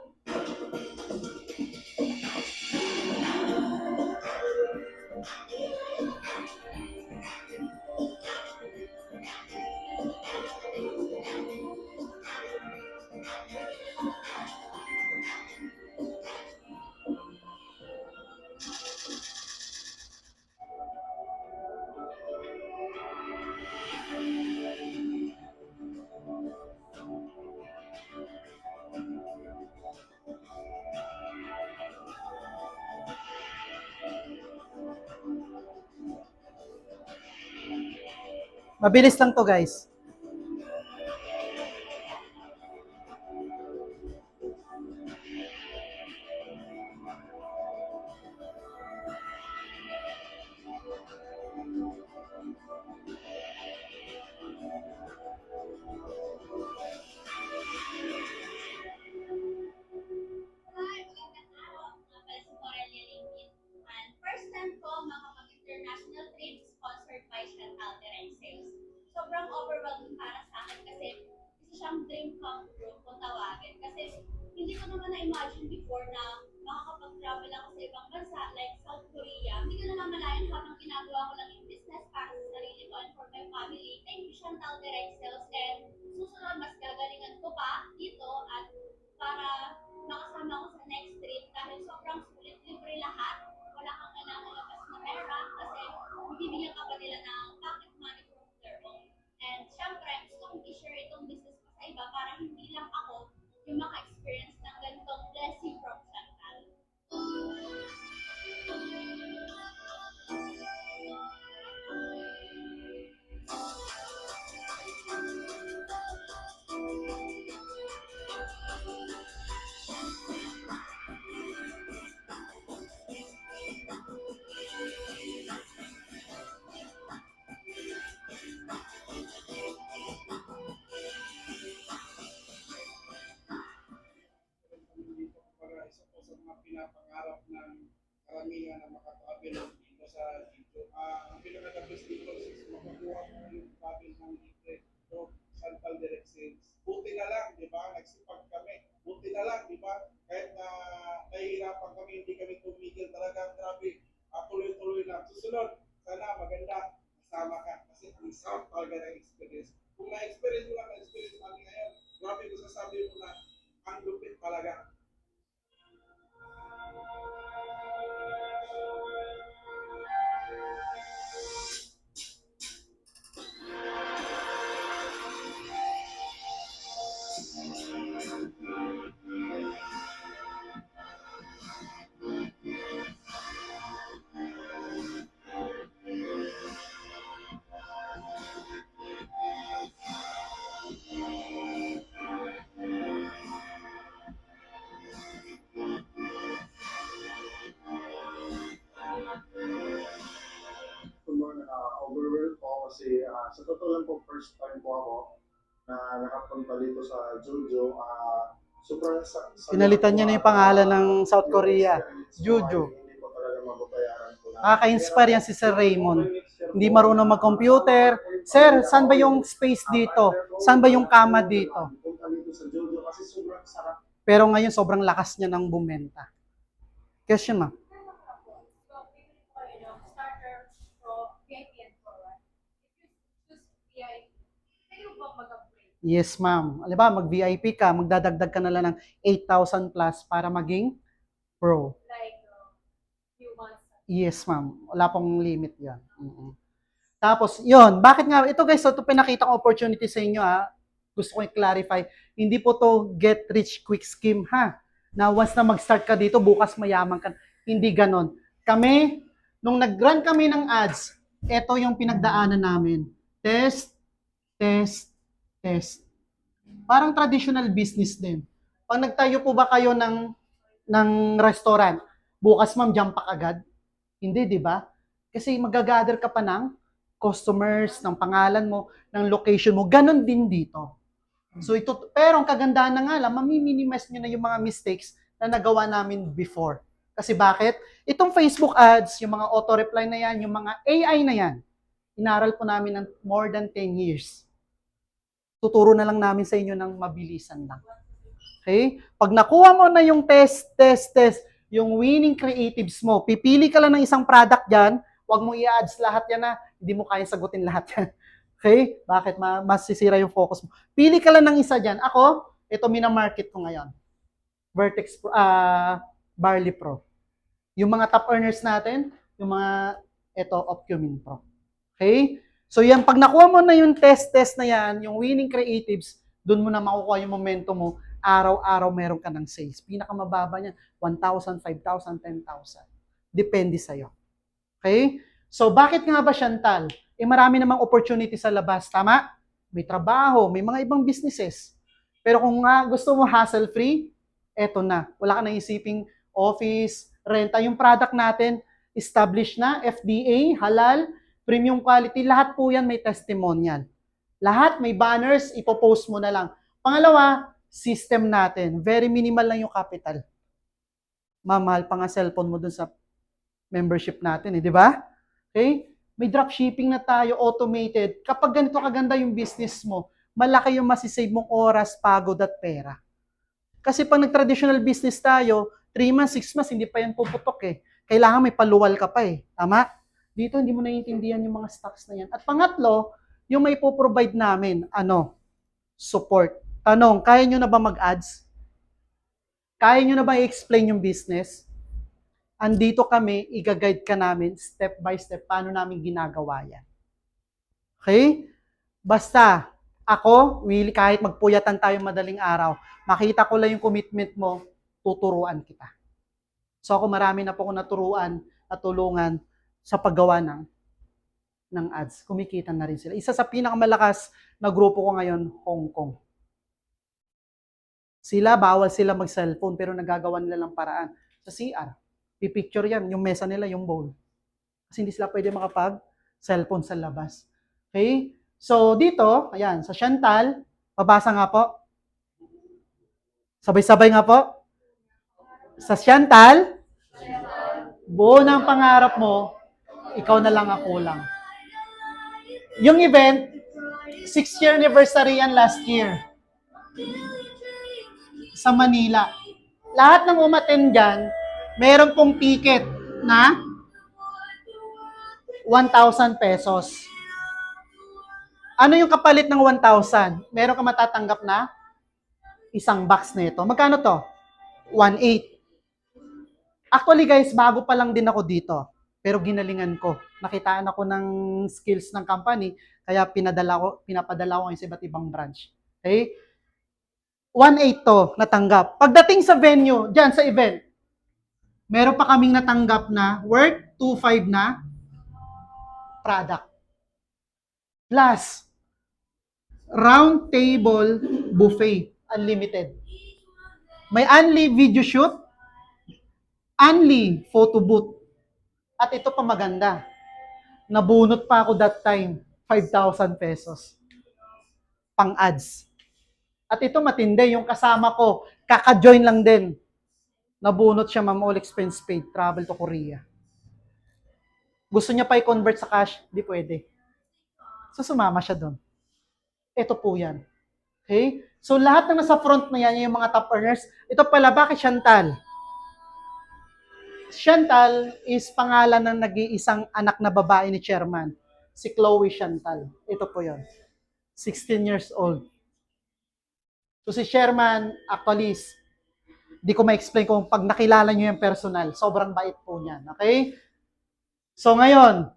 Mabilis lang to guys. Hi, magandang araw. Mga pala si Corelia Limpin. And first time ko makapag-international trip sponsored by Chantal Direct Sales. Sobrang overwhelming para sa akin kasi isa siyang dream come true kung tawagin. Kasi hindi ko naman na-imagine before na makakapag-travel ako sa ibang bansa like South Korea. Hindi ko namamalayan habang ginagawa ko lang yung business para sa sarili ko and for my family. Thank you Chantal Direct Sales and susunod mas gagalingan ko pa dito at para makasama ko sa next trip dahil sobrang sulit, libre lahat. Wala kang kailangan labas na pera kasi bibigyan ka pa nila ng pocket money from their own. And syempre, gusto kong i-share itong business ko sa iba para hindi lang ako yung maka-experience ng ganitong blessing from Chantal. dito para isa po sa mga pinapangarap ng karamihan na makatravel dito sa dito. Ang pinaka-the best dito is makakuha mo yung travel ng libre o Chantal Direct Sales. Buti na lang, di ba? Nagsipag kami. Buti na lang, di ba? Kahit na nahihirapan kami, hindi kami tumigil talaga. Grabe, tuloy-tuloy lang. Susunod, sana maganda kasama ka. Kasi ang sound talaga ng experience. Kung na-experience mo lang, na-experience namin ngayon, grabe ko sasabi mo na ang lupit talaga. kasi sa totoo lang po, first time po ako na nakapunta dito sa Jojo. Sobrang Pinalitan niya na yung pangalan ng South Korea. Jojo. Hindi po talaga mababayaran ko na. Nakaka-inspire yan si Sir Raymond. Hindi marunong mag-computer. Sir, saan ba yung space dito? Saan ba yung kama dito? Punta dito sa Jojo kasi sobrang sarap. Pero ngayon, sobrang lakas niya ng bumenta. Question, ma'am. So, bibili ko kayo ng starter, pro, VIP, and pro, right? If you choose VIP, pwede mo ba mag-upgrade? Yes, ma'am. Alam ba, mag-VIP ka, magdadagdag ka na lang ng 8,000 plus para maging pro. Like, few months. Yes, ma'am. Wala pong limit yan. Tapos, yon. Bakit nga, ito guys, ito pinakita kong opportunity sa inyo ha. Gusto ko i-clarify. Hindi po to get rich quick scheme ha. Na once na mag-start ka dito, bukas mayaman ka. Hindi ganon. Kami, nung nag-run kami ng ads, ito yung pinagdaanan namin. Test, test, test. Parang traditional business din. Pag nagtayo po ba kayo ng restaurant, bukas ma'am, jump pa agad? Hindi, di ba? Kasi magagather ka pa ng customers, ng pangalan mo, ng location mo. Ganon din dito. So ito, pero ang kagandahan na nga lang, mami-minimize nyo na yung mga mistakes na nagawa namin before. Kasi bakit? Itong Facebook ads, yung mga auto-reply na yan, yung mga AI na yan, inaral po namin ng more than 10 years. Tuturo na lang namin sa inyo ng mabilisan lang. Okay? Pag nakuha mo na yung test, yung winning creatives mo, pipili ka lang ng isang product dyan, huwag mo i-ads lahat yan na, hindi mo kaya sagutin lahat yan. Okay? Bakit? Masisira yung focus mo. Pili ka lang ng isa dyan. Ako, ito minamarket ko ngayon. Vertex Barley Pro. Yung mga top earners natin, yung mga, ito, Opcumin Pro. Okay? So yan, pag nakuha mo na yung test na yan, yung winning creatives, doon mo na makukuha yung momentum mo, araw-araw meron ka ng sales. Pinakamababa niyan, 1,000, 5,000, 10,000. Depende sa'yo. Okay? So bakit nga ba, Chantal? Marami namang opportunity sa labas, tama? May trabaho, may mga ibang businesses. Pero kung nga gusto mo hassle-free, eto na. Wala ka nang isiping office, renta. Yung product natin, established na, FDA, halal, premium quality, lahat po yan may testimonial. Lahat may banners, ipopost mo na lang. Pangalawa, system natin. Very minimal lang yung capital. Mamahal pa nga cellphone mo dun sa membership natin, di ba? Okay? May dropshipping na tayo, automated. Kapag ganito kaganda yung business mo, malaki yung masisave mong oras, pagod at pera. Kasi pag nag-traditional business tayo, 3 months, 6 months, hindi pa yan puputok eh. Kailangan may paluwal ka pa eh. Tama? Dito, hindi mo naiintindihan yung mga stocks na yan. At pangatlo, yung may po-provide namin, support. Tanong, kaya nyo na ba mag-ads? Kaya nyo na ba i-explain yung business? Andito kami, i-guide ka namin step by step paano namin ginagawa yan. Okay? Basta, ako, Willie, kahit magpuyatan tayo madaling araw, makita ko lang yung commitment mo, tuturuan kita. So ako marami na po akong naturuan, natulungan sa paggawa ng ads. Kumikita na rin sila. Isa sa pinakamalakas na grupo ko ngayon, Hong Kong. Sila, bawal sila mag-cellphone, pero nagagawa nila ng paraan. Sa CR, pipicture yan, yung mesa nila, yung bowl. Kasi hindi sila pwede makapag-cellphone sa labas. Okay? So, dito, ayan, sa Chantal, babasa nga po. Sabay-sabay nga po. Sa Chantal, buo ng pangarap mo, ikaw na lang ako lang. Yung event, 6th year anniversary yan last year. Sa Manila. Lahat ng umattend dyan, meron pong ticket na 1,000 pesos. Ano yung kapalit ng 1,000? Meron ka matatanggap na isang box nito. Magkano to? 1,800. Actually guys, bago pa lang din ako dito. Pero ginalingan ko. Nakitaan ako ng skills ng company, kaya pinapadala ko ngayon sa iba't ibang branch. Okay? 1,800 to natanggap. Pagdating sa venue, dyan sa event, meron pa kaming natanggap na worth 2,500 na product. Plus, round table buffet, unlimited. May only video shoot, only photo booth. At ito pa maganda. Nabunot pa ako that time. 5,000 pesos. Pang ads. At ito matindi, yung kasama ko, kaka-join lang din. Nabunot siya, ma'am, all expense paid, travel to Korea. Gusto niya pa i-convert sa cash, di pwede. So sumama siya doon. Ito po yan. Okay? So lahat ng nasa front na yan, yung mga top earners, ito pala, bakit Chantal? Chantal is pangalan ng nag-iisang anak na babae ni chairman. Si Chloe Chantal. Ito po yon. 16 years old. So si chairman, actually, di ko ma-explain kung pag nakilala nyo yung personal. Sobrang bait po niyan. Okay? So ngayon,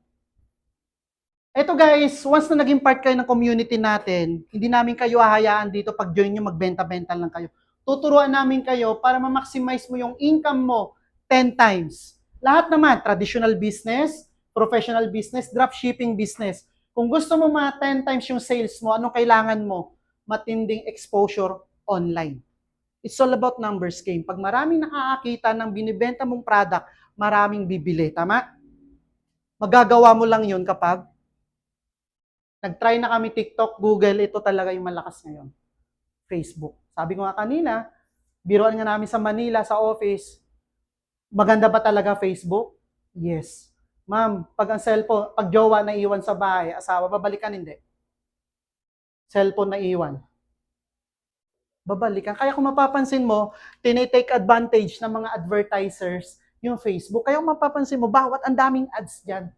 eto guys, once na naging part kayo ng community natin, hindi namin kayo hahayaan dito pag join nyo, magbenta-benta lang kayo. Tuturuan namin kayo para ma-maximize mo yung income mo 10 times. Lahat naman, traditional business, professional business, dropshipping business. Kung gusto mo mga 10 times yung sales mo, anong kailangan mo? Matinding exposure online. It's all about numbers game. Pag maraming nakakakita ng binibenta mong product, maraming bibili. Tama? Magagawa mo lang yun kapag nag-try na kami TikTok, Google, ito talaga yung malakas ngayon. Facebook. Sabi ko nga kanina, biruan nga namin sa Manila, sa office, maganda ba talaga Facebook? Yes. Ma'am, pag ang cellphone, pag jowa na iwan sa bahay, asawa, babalikan hindi. Cellphone na iwan. Babalikan. Kaya kung mapapansin mo, tinitake advantage ng mga advertisers yung Facebook. Kaya kung mapapansin mo, bawat ang daming ads dyan.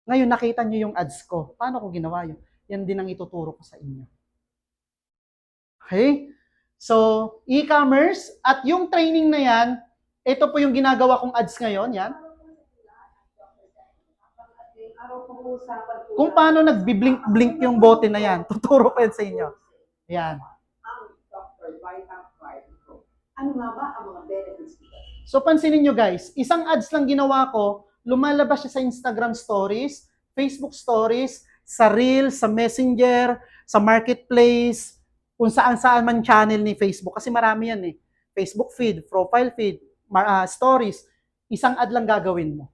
Ngayon, nakita nyo yung ads ko. Paano ko ginawa yun? Yan din ang ituturo ko sa inyo. Okay? So, e-commerce at yung training na yan, ito po yung ginagawa kong ads ngayon. Yan. Kung paano nagbi-blink-blink yung bote na yan, tuturo ko yan sa inyo. Yan. Ano nga ba ang mga benefits nito? So, pansinin nyo guys, isang ads lang ginawa ko, lumalabas siya sa Instagram Stories, Facebook Stories, sa Reels, sa Messenger, sa Marketplace, kung saan-saan man channel ni Facebook. Kasi marami yan eh. Facebook feed, profile feed, stories. Isang ad lang gagawin mo.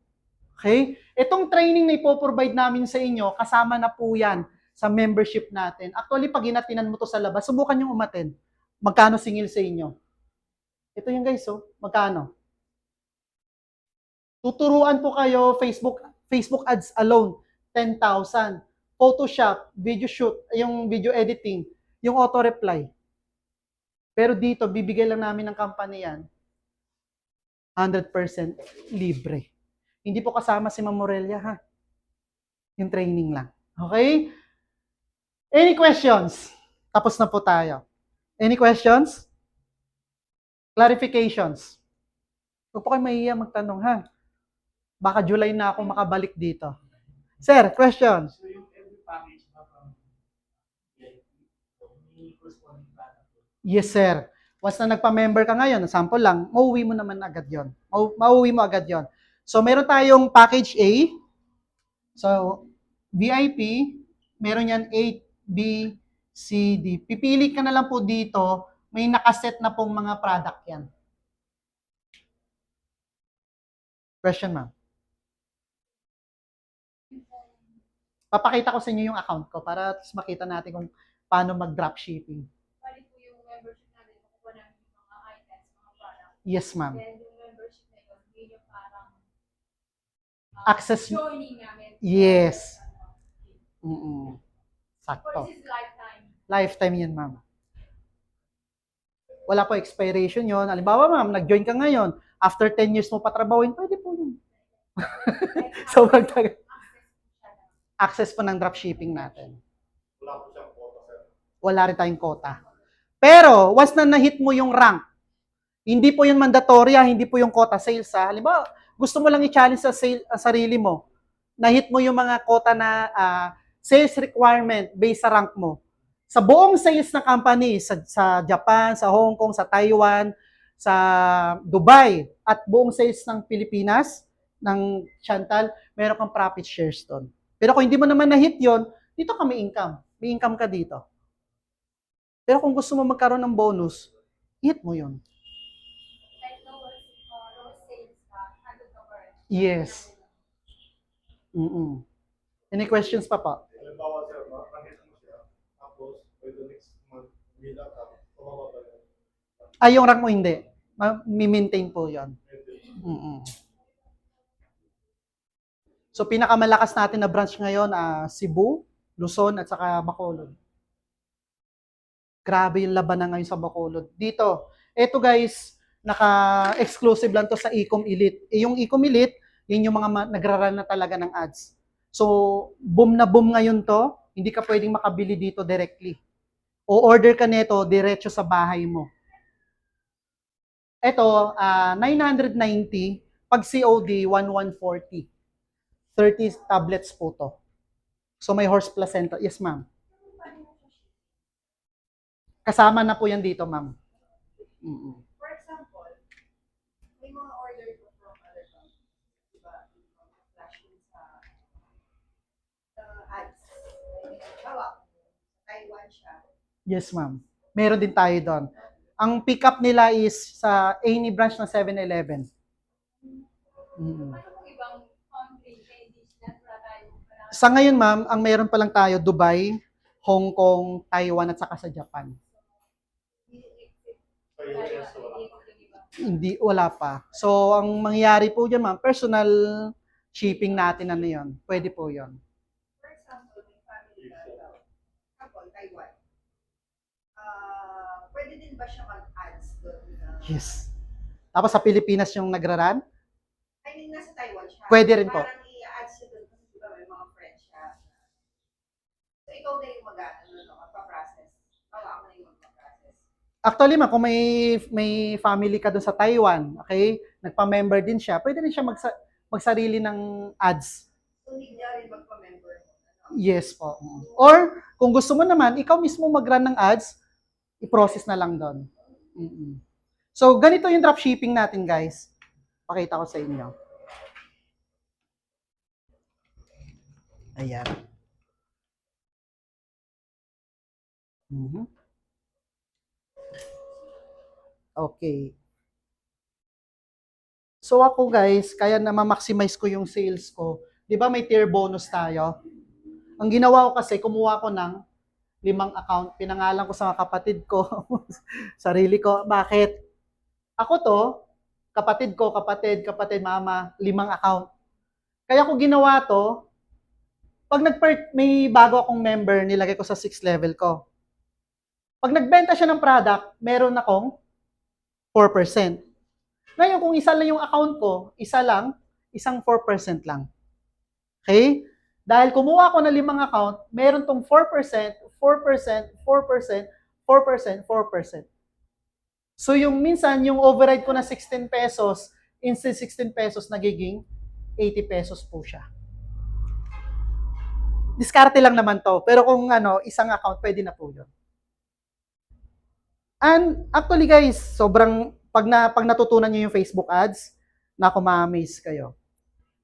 Okay? Itong training na ipoprovide namin sa inyo, kasama na po yan sa membership natin. Actually, pag inatinan mo to sa labas, subukan yung umaten. Magkano singil sa inyo? Ito yung guys, oh. Magkano? Tuturuan po kayo Facebook ads alone, 10,000. Photoshop, video shoot, yung video editing, yung auto-reply. Pero dito, bibigay lang namin ng company yan, 100% libre. Hindi po kasama si Ma'am Morelia, ha? Yung training lang. Okay? Any questions? Tapos na po tayo. Any questions? Clarifications? Huwag po kayo mahiya magtanong, ha? Baka July na ako makabalik dito. Sir, questions? So yung every package ba from may corresponding product? Yes, sir. Once na nagpa-member ka ngayon, sample lang, mauwi mo naman agad yon. Mauwi mo agad yon. So, meron tayong package A. So, VIP, meron yan A, B, C, D. Pipili ka na lang po dito, may nakaset na pong mga product yan. Question, ma'am. Papakita ko sa inyo yung account ko para makita natin kung paano mag-dropshipping. Bali po yung membership namin, makukuha namin yung mga items, mga products. Yes, ma'am. Then yung membership na yun, yun yung parang Access. joining namin. Yes. Of Sakto. course, it's lifetime. Lifetime yan, ma'am. Wala po expiration yon. Halimbawa, ma'am, nag-join ka ngayon. After 10 years mo patrabawin, pwede po yun. So, access po ng dropshipping natin. Wala po siyang quota, sir. Wala rin tayong quota. Pero, once na na-hit mo yung rank, hindi po yun mandatory, hindi po yung quota sales. Halimbawa, gusto mo lang i-challenge sa sarili mo, na-hit mo yung mga quota na sales requirement based sa rank mo. Sa buong sales ng company, sa Japan, sa Hong Kong, sa Taiwan, sa Dubai, at buong sales ng Pilipinas, ng Chantal, meron kang profit shares doon. Pero kung hindi mo naman na-hit yon, dito ka may income. May income ka dito. Pero kung gusto mo magkaroon ng bonus, hit mo yon. Like lower sales, under coverage. Yes. Any questions pa po? Halimbawa, sir, nakita mo siya, tapos, by the next month, bilang ka, kumaba ba yun? Ay, yung rank mo hindi. Mi-maintain po yon. Mm-mm. So, pinakamalakas natin na branch ngayon, Cebu, Luzon, at saka Bacolod. Grabe yung labanan ngayon sa Bacolod. Dito, eto guys, naka-exclusive lang to sa Ecom Elite. Yung Ecom Elite, yun yung mga nagraran na talaga ng ads. So, boom na boom ngayon to. Hindi ka pwedeng makabili dito directly. O order ka nito diretso sa bahay mo. Ito, 990. Pag COD, 1140. 30 tablets po to. So, may horse placenta. Yes, ma'am. Kasama na po yan dito, ma'am. Mm-mm. For example, may mga order ko from other companies. Diba? Flash din sa ads. Hawa, Taiwan siya. Yes, ma'am. Meron din tayo doon. Ang pick-up nila is sa any branch ng 7-Eleven. Mm. Ano kung ibang country, hindi na wala tayo. Sa ngayon, ma'am, ang meron pa lang tayo, Dubai, Hong Kong, Taiwan, at saka sa Japan. Sa US, wala. Hindi, wala pa. So, ang mangyayari po dyan, ma'am, personal shipping natin, ano yun. Pwede po yun. For example, may family ka, couple, Taiwan. Pwede din ba siya mag-ads doon? Yes. Tapos sa Pilipinas yung nagraran? I mean, nasa Taiwan siya. Pwede rin po. Parang i-ads siya doon kasi diba may mga friends siya. So, ikaw na yung magpa-process. Bawa ako na yung magpa-process. Actually, ma'am, kung may family ka doon sa Taiwan, okay, nagpa-member din siya, pwede rin siya magsarili ng ads. So, hindi niya rin magpa-member mo. Yes po. Or, kung gusto mo naman, ikaw mismo mag-run ng ads, i-process na lang doon. Mm-mm. So, ganito yung dropshipping natin, guys. Pakita ko sa inyo. Ayan. Mhm. Okay. So ako guys, kaya na ma-maximize ko yung sales ko. 'Di ba may tier bonus tayo? Ang ginawa ko kasi, kumuha ko ng 5 account. Pinangalan ko sa mga kapatid ko. Sarili ko. Bakit? Ako to, kapatid ko, kapatid, mama, 5 account. Kaya ko ginawa to, pag may bago akong member, nilagay ko sa 6th level ko. Pag nagbenta siya ng product, meron akong 4%. Ngayon, kung isa lang yung account ko, isa lang, isang 4% lang. Okay? Dahil kumuha ko ng 5 account, meron tong 4%, 4%, 4%, 4%, 4%. So yung minsan, yung override ko na 16 pesos, instead 16 pesos, nagiging 80 pesos po siya. Diskarte lang naman to. Pero kung isang account, pwede na po yun. And actually guys, sobrang, pag natutunan nyo yung Facebook ads, ma-amaze kayo.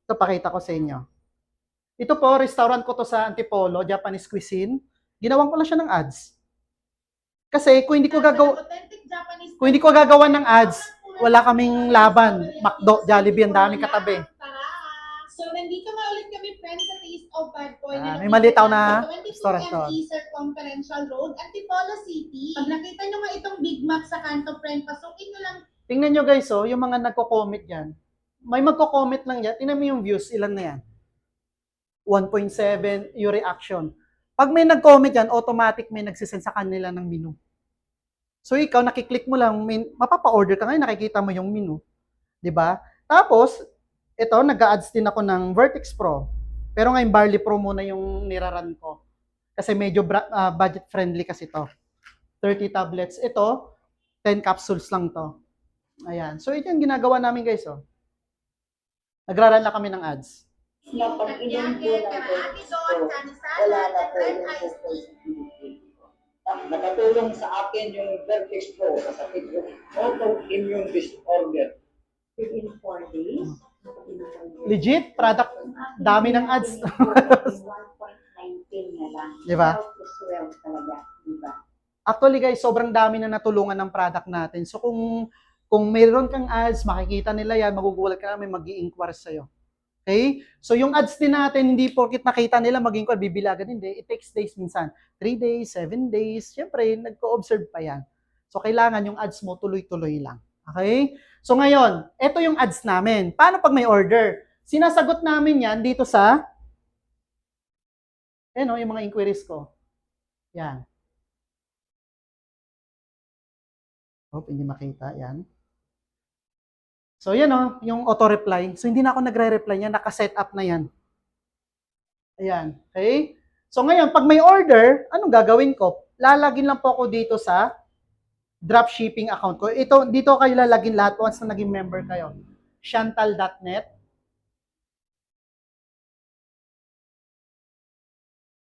Ito, pakita ko sa inyo. Ito po, restaurant ko to sa Antipolo, Japanese cuisine. Ginawan ko lang siya ng ads. Kasi kung hindi ko gagawa ng ads, wala kaming laban. McDo, Jollibee, ang daming katabi. So, nandito nga ulit kami, friends, sa Taste of Bad Boy. May malitaw na restaurant to. 22 Circumferential Road, Antipolo City. Pag nakita nyo nga itong Big Mac sa kanto, friend, pasukin nyo lang. Tingnan nyo guys, yung mga nagko-comment yan. May magko-comment lang yan. Tingnan mo yung views, ilan na yan? 1.7 yung reaction. Pag may nag-comment yan, automatic may nagsisend sa kanila ng menu. So ikaw, nakiklik mo lang, mapapa-order ka ngayon, nakikita mo yung menu. 'Di ba? Tapos, ito, nag-a-ads din ako ng Vertex Pro. Pero ngayon, Barley Pro muna yung niraran ko. Kasi medyo budget friendly kasi to. 30 tablets. Ito, 10 capsules lang to. Ayan. So ito yung ginagawa namin guys. Nagraran na kami ng ads. Na pag-inom po natin, wala na po yung responsibility. Nakatulong sa akin yung Vertex Pro sa sakit yung autoimmune disorder. Within 4 days. Legit, product, dami ng ads. 1.19 na lang. Diba? Health is wealth talaga, diba? Actually guys, sobrang dami na natulungan ng product natin. So kung mayroon kang ads, makikita nila yan, magugulat ka na, may mag-i-inquire sa'yo. Okay? So yung ads din natin, hindi porkit nakita nila maging bibilagan, hindi. It takes days minsan. 3 days, 7 days. Siyempre, nagko-observe pa yan. So kailangan yung ads mo tuloy-tuloy lang. Okay? So ngayon, ito yung ads namin. Paano pag may order? Sinasagot namin yan dito sa yung mga inquiries ko. Yan. Hope hindi makita. Yan. So, yan yung auto-reply. So, hindi na ako nagre-reply niya. Naka-set up na yan. Ayan. Okay? So, ngayon, pag may order, anong gagawin ko? Lalagin lang po ako dito sa dropshipping account ko. Dito kayo lalagin lahat once na naging member kayo. Chantal.net.